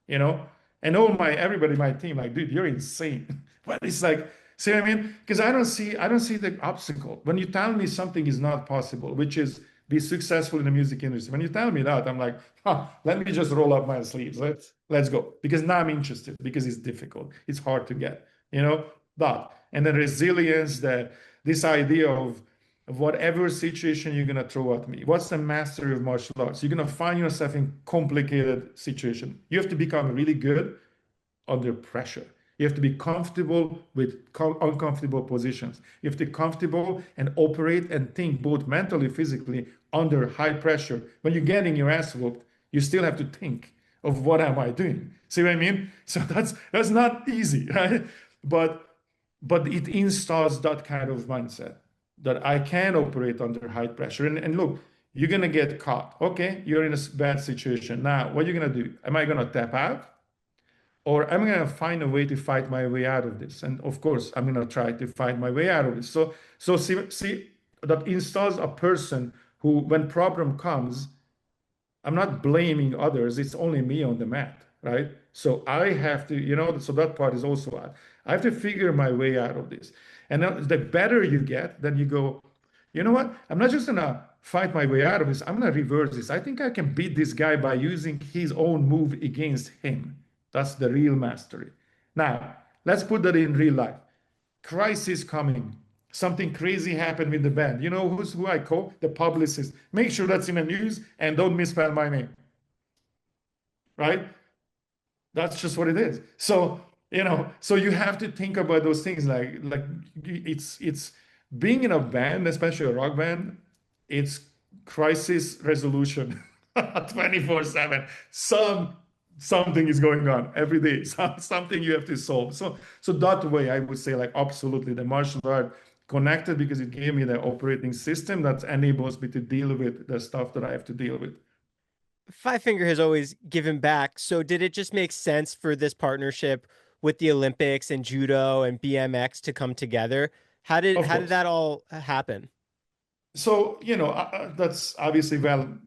You know? And everybody in my team, like, dude, you're insane. But it's like, see what I mean? Because I don't see the obstacle. When you tell me something is not possible, which is be successful in the music industry, when you tell me that, I'm like, let me just roll up my sleeves. Let's go. Because now I'm interested, because it's difficult. It's hard to get, you know, that. And the resilience, this idea of whatever situation you're gonna throw at me. What's the mastery of martial arts? You're gonna find yourself in complicated situation. You have to become really good under pressure. You have to be comfortable with uncomfortable positions. You have to be comfortable and operate and think both mentally, physically under high pressure. When you're getting your ass whooped, you still have to think of what am I doing? See what I mean? So that's not easy, right? But it installs that kind of mindset that I can operate under high pressure. And look, you're gonna get caught. Okay, you're in a bad situation. Now, what are you gonna do? Am I gonna tap out? Or am I gonna find a way to fight my way out of this? And of course, I'm gonna try to find my way out of this. So see that installs a person who, when problem comes, I'm not blaming others. It's only me on the mat, right? So I have to, so that part is also out. I have to figure my way out of this. And the better you get, then you go, you know what? I'm not just gonna fight my way out of this. I'm gonna reverse this. I think I can beat this guy by using his own move against him. That's the real mastery. Now, let's put that in real life. Crisis coming. Something crazy happened with the band. You know who I call? The publicist. Make sure that's in the news and don't misspell my name. Right? That's just what it is. So, so you have to think about those things like it's being in a band, especially a rock band, it's crisis resolution 24/7. Something is going on every day. Something you have to solve. So that way I would say like absolutely the martial art connected because it gave me the operating system that enables me to deal with the stuff that I have to deal with. Five Finger has always given back. So did it just make sense for this partnership with the Olympics and judo and BMX to come together? How did Of how did course. that all happen? So, that's obviously well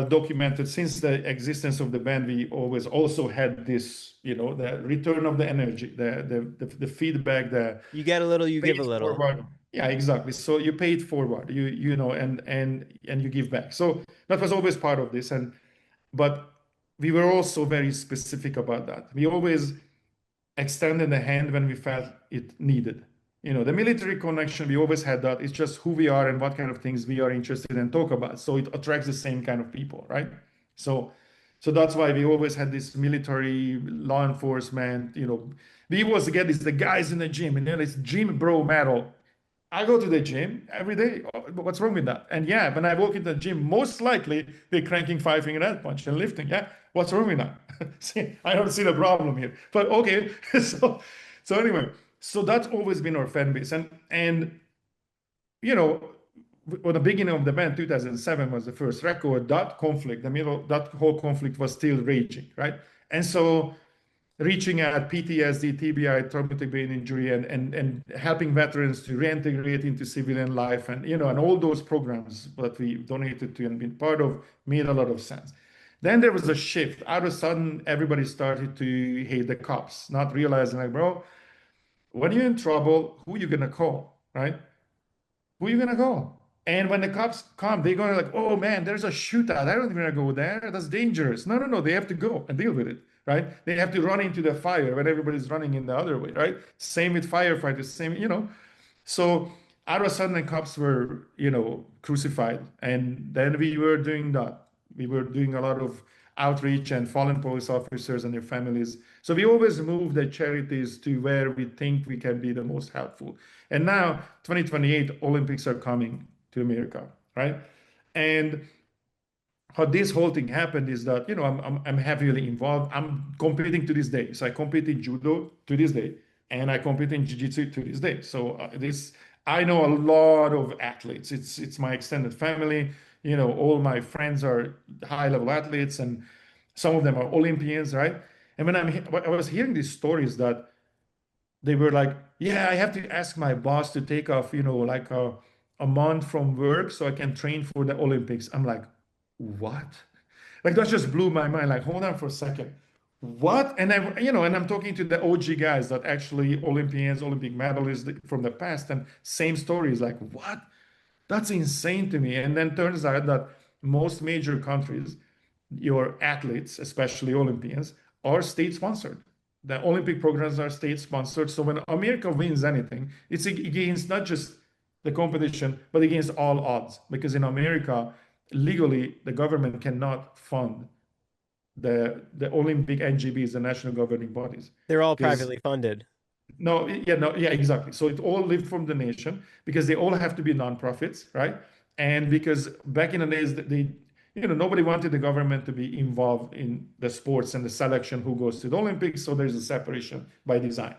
documented since the existence of the band. We always also had this, the return of the energy, the feedback, the You get a little, you pay give a it little. forward. Yeah, exactly. So you pay it forward, and you give back. So that was always part of this, but we were also very specific about that. We always extended the hand when we felt it needed. The military connection, we always had that. It's just who we are and what kind of things we are interested in talk about. So it attracts the same kind of people, right? So so that's why we always had this military law enforcement, we always get this the guys in the gym and then it's gym bro metal. I go to the gym every day. What's wrong with that? And yeah, when I walk in the gym, most likely they're cranking five finger head punch and lifting. Yeah, what's wrong with that? See, I don't see the problem here. But okay, so anyway, so that's always been our fan base, and you know, on the beginning of the band, 2007 was the first record. That conflict, the middle, that whole conflict was still raging, right? And so reaching at PTSD, TBI, traumatic brain injury, and helping veterans to reintegrate into civilian life, and all those programs that we donated to and been part of made a lot of sense. Then there was a shift. All of a sudden, everybody started to hate the cops, not realizing like, bro, when you're in trouble, who you gonna call, right? Who you gonna call? And when the cops come, they're going to like, oh man, there's a shootout. I don't even want to go there. That's dangerous. No, no, no. They have to go and deal with it, right? They have to run into the fire when everybody's running in the other way, right? Same with firefighters, same. So all of a sudden, the cops were, crucified. And then we were doing that. We were doing a lot of outreach and fallen police officers and their families. So we always move the charities to where we think we can be the most helpful. And now, 2028 Olympics are coming to America, right? And how this whole thing happened is that I'm heavily involved. I'm competing to this day. So I compete in judo to this day, and I compete in jiu-jitsu to this day. So this I know a lot of athletes. It's my extended family. All my friends are high-level athletes, and some of them are Olympians, right? And I was hearing these stories that they were like, yeah, I have to ask my boss to take off, like a month from work so I can train for the Olympics. I'm like, what? Like that just blew my mind. Like, hold on for a second. What? And I'm talking to the OG guys that actually Olympians, Olympic medalists from the past, and same stories. Like, what? That's insane to me. And then turns out that most major countries, your athletes, especially Olympians, are state sponsored. The Olympic programs are state sponsored. So when America wins anything, it's against not just the competition, but against all odds. Because in America, legally, the government cannot fund the Olympic NGBs, the national governing bodies. They're all Because privately funded. no, yeah, no, yeah, exactly. So it all lived from the nation because they all have to be nonprofits, right? And because back in the days, nobody wanted the government to be involved in the sports and the selection who goes to the Olympics. So there's a separation by design,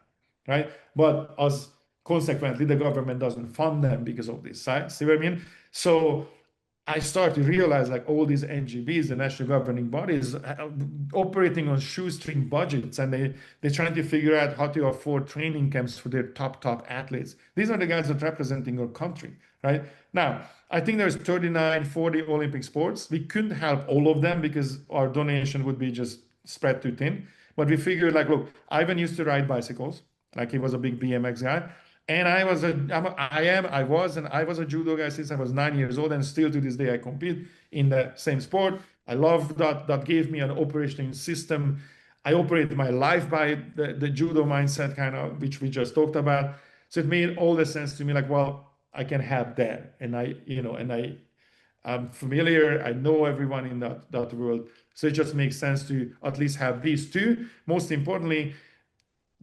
right? But as consequently, the government doesn't fund them because of this. Right? See what I mean? So I start to realize like all these NGBs, the national governing bodies, operating on shoestring budgets, and they're trying to figure out how to afford training camps for their top athletes. These are the guys that are representing our country, right? Now, I think there's 39, 40 Olympic sports. We couldn't help all of them because our donation would be just spread too thin. But we figured like, look, Ivan used to ride bicycles, like he was a big BMX guy. And I was a judo guy since I was 9 years old, and still to this day I compete in the same sport. I love that. That gave me an operating system. I operate my life by the judo mindset, kind of, which we just talked about. So it made all the sense to me, like, well, I can help there, and I'm familiar. I know everyone in that world, so it just makes sense to at least have these two. Most importantly,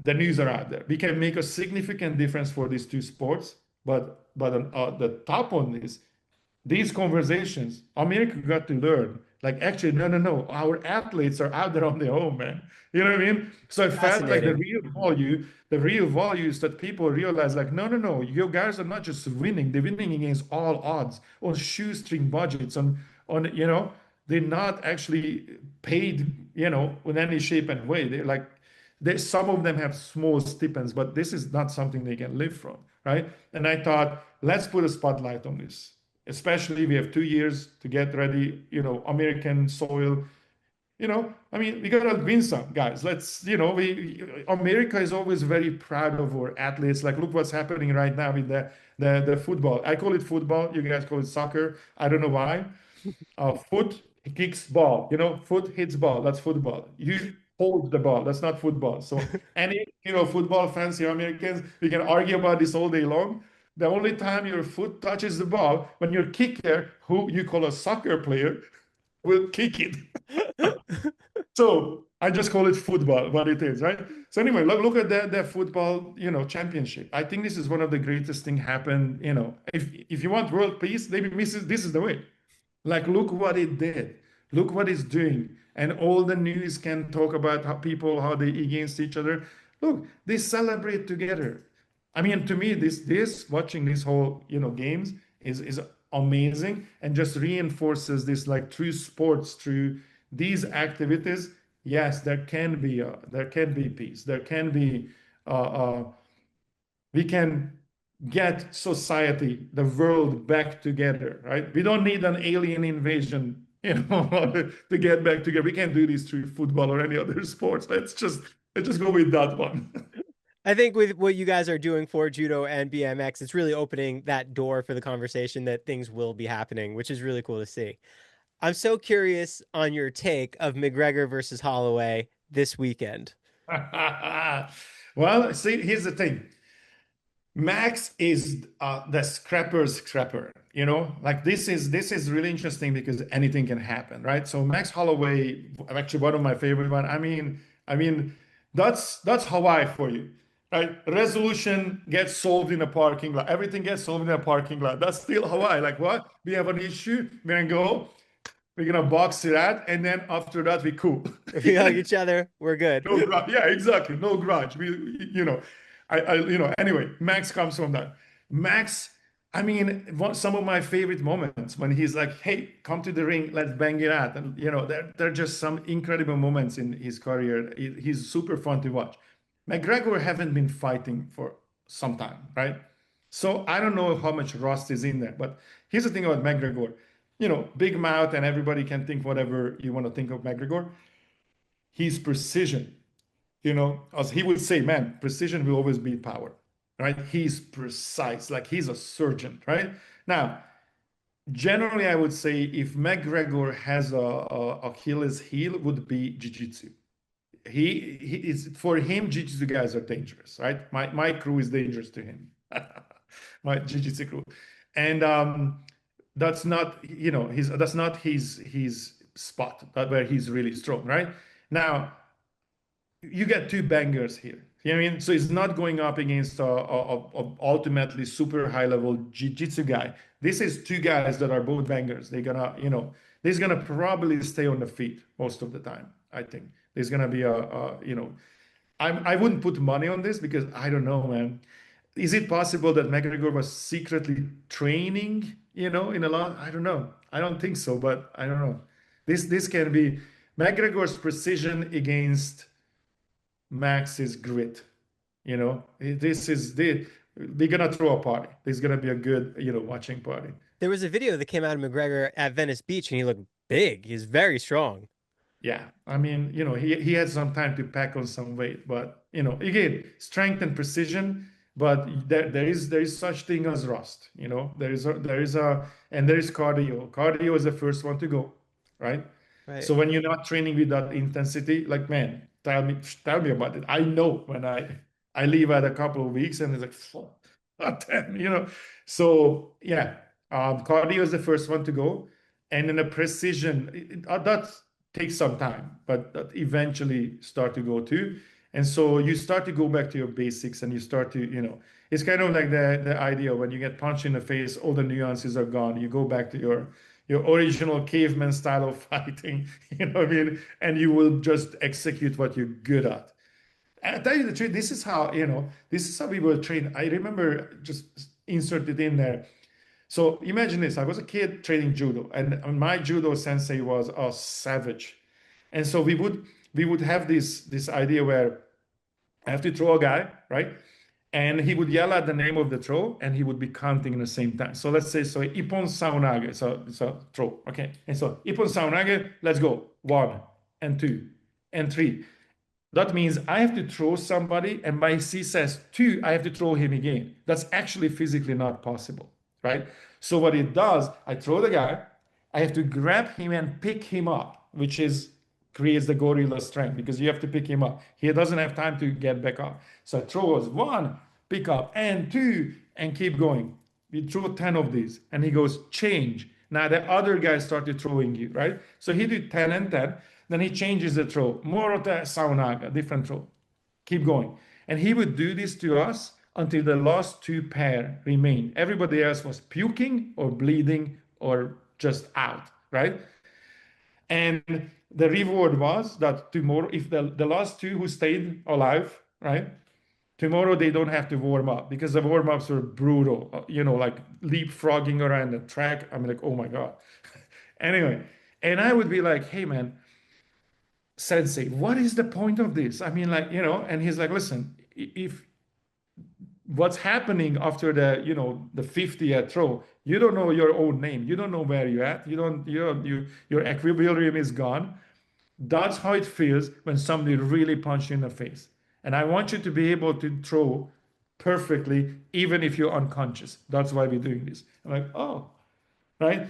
the news are out there. We can make a significant difference for these two sports, but on, the top on this, these conversations, America got to learn. Like, actually, no, no, no. Our athletes are out there on their own, man. You know what I mean? So I felt like Fascinating. the real value is that people realize, like, no, no, no. You guys are not just winning; they're winning against all odds on shoestring budgets, on. They're not actually paid, in any shape and way. They're like some of them have small stipends, but this is not something they can live from, right? And I thought, let's put a spotlight on this. Especially we have 2 years to get ready, American soil. I mean, we gotta win some, guys. America is always very proud of our athletes. Like, look what's happening right now with the football. I call it football. You guys call it soccer. I don't know why. Foot kicks ball, foot hits ball. That's football. You hold the ball. That's not football. So any, football fans here, Americans, we can argue about this all day long. The only time your foot touches the ball when your kicker, who you call a soccer player, will kick it. So I just call it football, what it is, right? So anyway, look at the football, championship. I think this is one of the greatest thing happened. If you want world peace, maybe this is the way. Like, look what it did. Look what it's doing. And all the news can talk about how they against each other. Look, they celebrate together. I mean, to me, this watching this whole, games is amazing and just reinforces this, like, through sports, through these activities. Yes, there can be peace. There can be we can get society, the world back together, right? We don't need an alien invasion, to get back together. We can't do this through football or any other sports. Let's just go with that one. I think with what you guys are doing for judo and BMX, it's really opening that door for the conversation that things will be happening, which is really cool to see. I'm so curious on your take of McGregor versus Holloway this weekend. Well, see, here's the thing. Max is the scrapper's scrapper, you know, like this is really interesting because anything can happen, right? So Max Holloway, actually one of my favorite one. I mean, that's Hawaii for you, right? Resolution gets solved in a parking lot. Everything gets solved in a parking lot. That's still Hawaii. Like what? We have an issue. We're gonna go. We're gonna box it out, and then after that we cool. If we hug each other, we're good. No grudge. Yeah, exactly. No grudge. Anyway, Max comes from that. Max, I mean, some of my favorite moments when he's like, hey, come to the ring, let's bang it out. And, there are just some incredible moments in his career. He's super fun to watch. McGregor haven't been fighting for some time, right? So I don't know how much rust is in there. But here's the thing about McGregor. Big mouth, and everybody can think whatever you want to think of McGregor. His precision, as he would say, man, precision will always beat power, right? He's precise, like he's a surgeon, right? Now, generally, I would say if McGregor has a Achilles heel, would be jiu-jitsu. He is for him, jiu-jitsu guys are dangerous, right? My crew is dangerous to him, my jiu-jitsu crew, and that's not his spot, that where he's really strong, right? Now you get two bangers here. You know what I mean? So it's not going up against a ultimately super high level jiu-jitsu guy. This is two guys that are both bangers. They're gonna probably stay on the feet most of the time. I think there's gonna be I wouldn't put money on this because I don't know, man. Is it possible that McGregor was secretly training, in a lot? I don't know. I don't think so, but I don't know. This can be McGregor's precision against Max's grit. They're gonna throw a party. There's gonna be a good, watching party. There was a video that came out of McGregor at Venice Beach, and he looked big. He's very strong. Yeah, I mean, he had some time to pack on some weight, but again, strength and precision. But there is such thing as rust. And there is cardio. Cardio is the first one to go, right? Right. So when you're not training with that intensity, like man, tell me about it. I know when I leave at a couple of weeks and it's like, damn, So yeah, cardio is the first one to go, and then the precision that takes some time, but that eventually start to go too. And so you start to go back to your basics, and you start to, it's kind of like the idea when you get punched in the face, all the nuances are gone. You go back to your original caveman style of fighting, you know what I mean? And you will just execute what you're good at. And I tell you the truth, this is how we were trained. I remember just inserted in there. So imagine this, I was a kid training judo, and my judo sensei was a savage. And so we would have this idea where I have to throw a guy, right? And he would yell out the name of the throw, and he would be counting at the same time. So let's say, Ippon Saunage, so it's a throw, okay? And so Ippon Saunage, let's go. 1 and 2 and 3. That means I have to throw somebody, and my C says 2, I have to throw him again. That's actually physically not possible, right? So what it does, I throw the guy, I have to grab him and pick him up, which creates the gorilla strength because you have to pick him up. He doesn't have time to get back up. So I throw us 1, pick up, and 2, and keep going. We throw 10 of these, and he goes, change. Now the other guy started throwing you, right? So he did 10 and 10. Then he changes the throw. Morota Saunaga, different throw. Keep going. And he would do this to us until the last 2 pair remained. Everybody else was puking or bleeding or just out, right? And the reward was that tomorrow, if the last 2 who stayed alive, right? Tomorrow they don't have to warm up because the warm ups were brutal, like leapfrogging around the track. I'm like, oh my God. Anyway, and I would be like, hey man, sensei, what is the point of this? I mean, like, and he's like, listen, if what's happening after the 50th throw, you don't know your own name, you don't know where you're at, your equilibrium is gone. That's how it feels when somebody really punched you in the face. And I want you to be able to throw perfectly, even if you're unconscious. That's why we're doing this. I'm like, oh, right.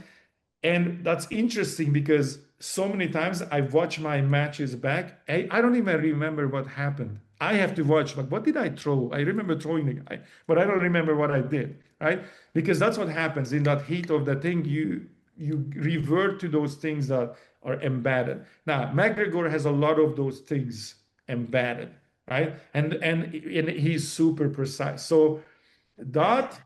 And that's interesting because so many times I watch my matches back. I don't even remember what happened. I have to watch, but what did I throw? I remember throwing the guy, but I don't remember what I did, right? Because that's what happens in that heat of the thing. You revert to those things that are embedded. Now, McGregor has a lot of those things embedded, right? And he's super precise. So that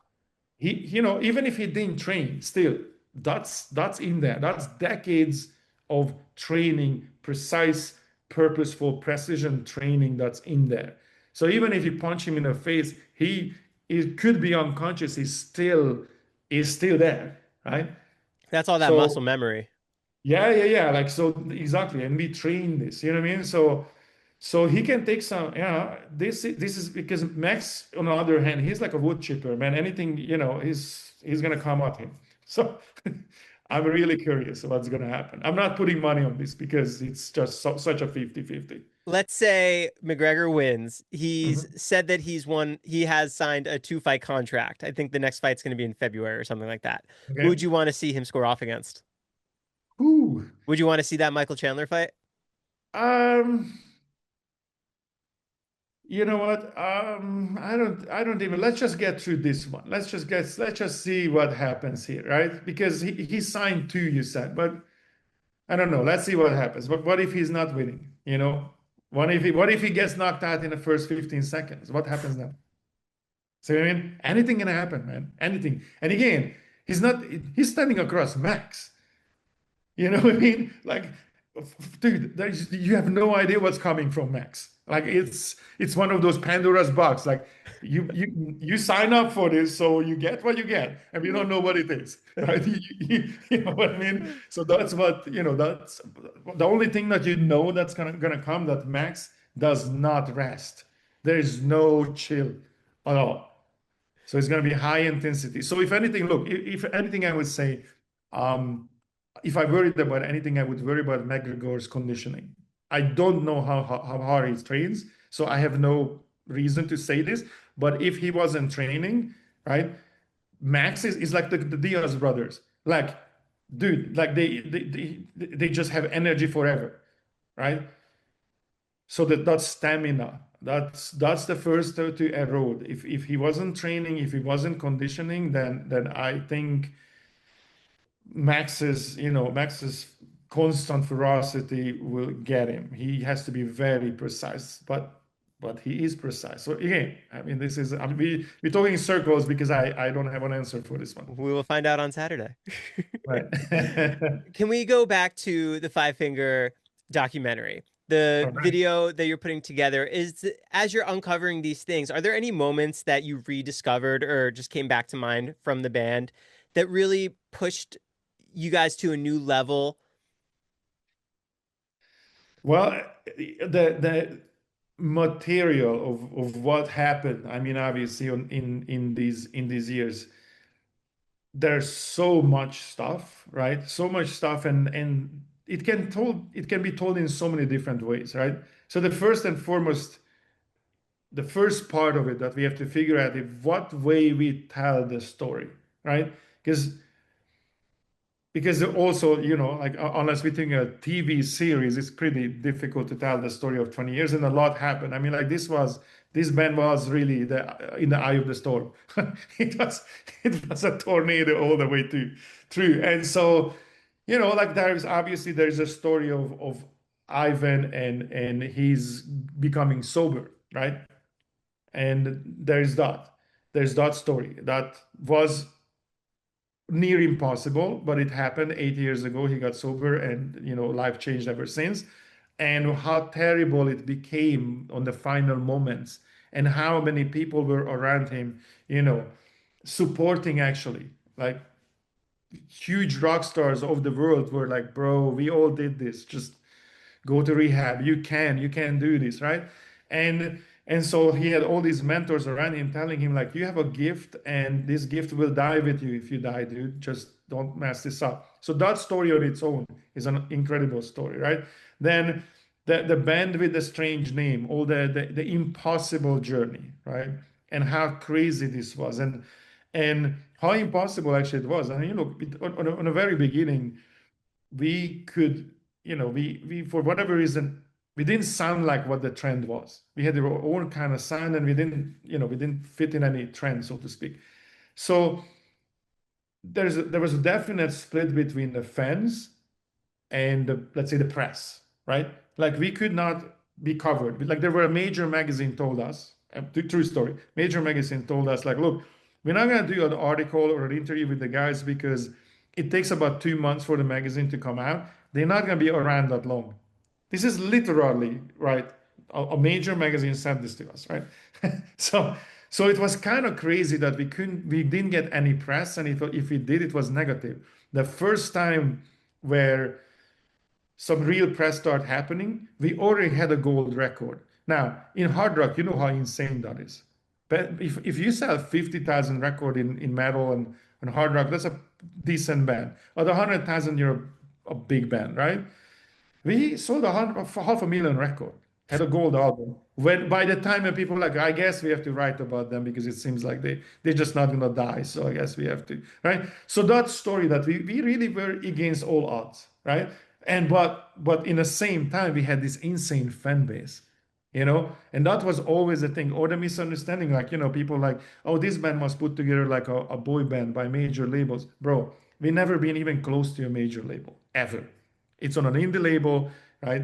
he, even if he didn't train, still that's in there. That's decades of training, precise, purposeful, precision training that's in there. So even if you punch him in the face, he could be unconscious. He's still there, right? That's all that muscle So memory. yeah, yeah, yeah. Like so exactly. And we train this, you know what I mean? So he can take some, this is because Max, on the other hand, he's like a wood chipper, man. Anything, he's gonna come at him. So I'm really curious what's gonna happen. I'm not putting money on this because it's just such a 50-50. Let's say McGregor wins. He's Mhm. said that he has signed a 2 fight contract. I think the next fight's going to be in February or something like that. Who Okay. would you want to see him score off against? Ooh. Would you want to see that Michael Chandler fight? Um, you know what? I don't even, let's just get through this one. Let's just see what happens here, right? Because he signed two, you said, but I don't know. Let's see what happens. But what if he's not winning? What if he gets knocked out in the first 15 seconds? What happens then? So I mean, anything can happen, man. Anything. And again, he's standing across Max. You know what I mean? Like, dude, you have no idea what's coming from Max. Like it's one of those Pandora's box. Like you sign up for this, so you get what you get, and we don't know what it is, right? You know what I mean? So that's the only thing that that's gonna come, that Max does not rest. There is no chill at all. So it's going to be high intensity. So if anything, look, if anything, I would say, um, if I worried about anything, I would worry about McGregor's conditioning. I don't know how hard he trains, so I have no reason to say this. But if he wasn't training, right, Max is like the Diaz brothers. Like, dude, like they just have energy forever, right? So that's stamina. That's the first to erode. If he wasn't training, if he wasn't conditioning, then I think Max's constant ferocity will get him. He has to be very precise, but he is precise. So again, I mean, we're talking in circles because I don't have an answer for this one. We will find out on Saturday. Right. Can we go back to the Five Finger documentary? The All right. video that you're putting together is, as you're uncovering these things, are there any moments that you rediscovered or just came back to mind from the band that really pushed you guys to a new level? Well, the material of what happened. I mean, obviously, in these years, there's so much stuff, right? So much stuff, and it can be told in so many different ways, right? So the first and foremost, the first part of it that we have to figure out is what way we tell the story, right? Because also, like unless we think a TV series, it's pretty difficult to tell the story of 20 years, and a lot happened. I mean, like this band was really in the eye of the storm. It was it was a tornado all the way through. And so, like there's a story of Ivan and he's becoming sober, right? And there's that story that was near impossible, but it happened 8 years ago. He got sober, and life changed ever since. And how terrible it became on the final moments, and how many people were around him, you know, supporting actually. Like huge rock stars of the world were like, bro, we all did this. Just go to rehab. You can do this, right? And so he had all these mentors around him telling him like, you have a gift, and this gift will die with you if you die, dude. Just don't mess this up. So that story on its own is an incredible story, right? Then the band with the strange name, all the impossible journey, right? And how crazy this was, and how impossible actually it was. And look, on the very beginning, we could, we for whatever reason, we didn't sound like what the trend was. We had our own kind of sound, and we didn't fit in any trend, so to speak. So there was a definite split between the fans and let's say the press, right? Like we could not be covered. Like there were a major magazine told us, true story, major magazine told us like, look, we're not going to do an article or an interview with the guys because it takes about 2 months for the magazine to come out. They're not going to be around that long. This is literally, right? A major magazine sent this to us, right? So so it was kind of crazy that we didn't get any press, and if we did, it was negative. The first time where some real press start happening, we already had a gold record. Now, in hard rock, you know how insane that is. But if you sell 50,000 record in metal and hard rock, that's a decent band. Or the 100,000, you're a big band, right? We sold for 500,000 record, had a gold album. When by the time when people like, I guess we have to write about them because it seems like they're just not gonna die. So I guess we have to, right? So that story that we really were against all odds, right? And but in the same time, we had this insane fan base, and that was always a thing, or the misunderstanding, like, people like, oh, this band was put together like a boy band by major labels. Bro, we never been even close to a major label, ever. It's on an indie label, right?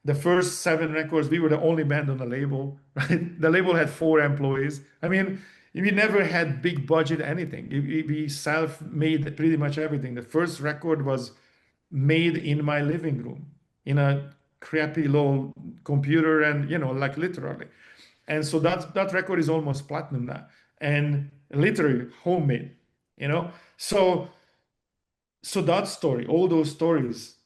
The first 7 records, we were the only band on the label, right? The label had 4 employees. I mean, we never had big budget anything. We self-made pretty much everything. The first record was made in my living room in a crappy little computer, and like literally. And so that record is almost platinum now, and literally homemade. You know, so so that story, all those stories,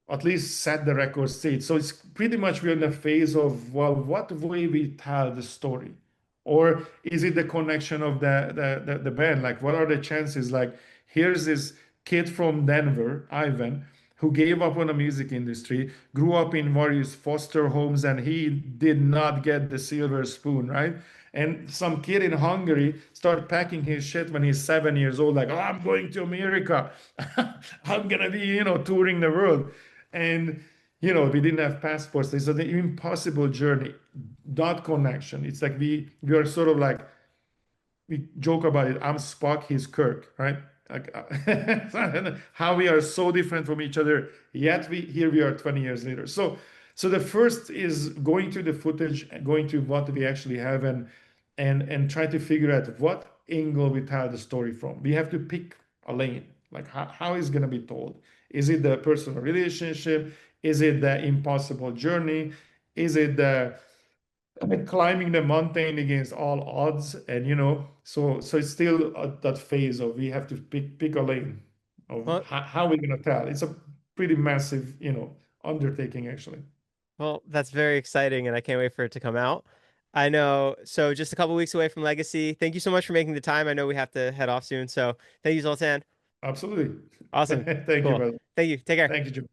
at least set the record straight. So it's pretty much we're in a phase of, well, what way we tell the story, or is it the connection of the band? Like, what are the chances? Like, here's this kid from Denver, Ivan, who gave up on the music industry, grew up in various foster homes, and he did not get the silver spoon, right? And some kid in Hungary started packing his shit when he's 7 years old, like, oh, I'm going to America. I'm gonna be, touring the world. And we didn't have passports. It's an impossible journey. That connection. It's like we are sort of like, we joke about it. I'm Spock, he's Kirk, right? Like how we are so different from each other, yet we are 20 years later. So the first is going to the footage, going to what we actually have, and try to figure out what angle we tell the story from. We have to pick a lane, like how is going to be told. Is it the personal relationship? Is it the impossible journey? Is it the climbing the mountain against all odds? And so it's still that phase of we have to pick a lane of Well, how we're going to tell. It's a pretty massive, undertaking actually. well, that's very exciting, and I can't wait for it to come out. I know. So just a couple weeks away from Legacy. Thank you so much for making the time. I know we have to head off soon, so thank you, Zoltan. Absolutely. Awesome. Thank you, Cool. brother. Thank you. Take care. Thank you, Jim.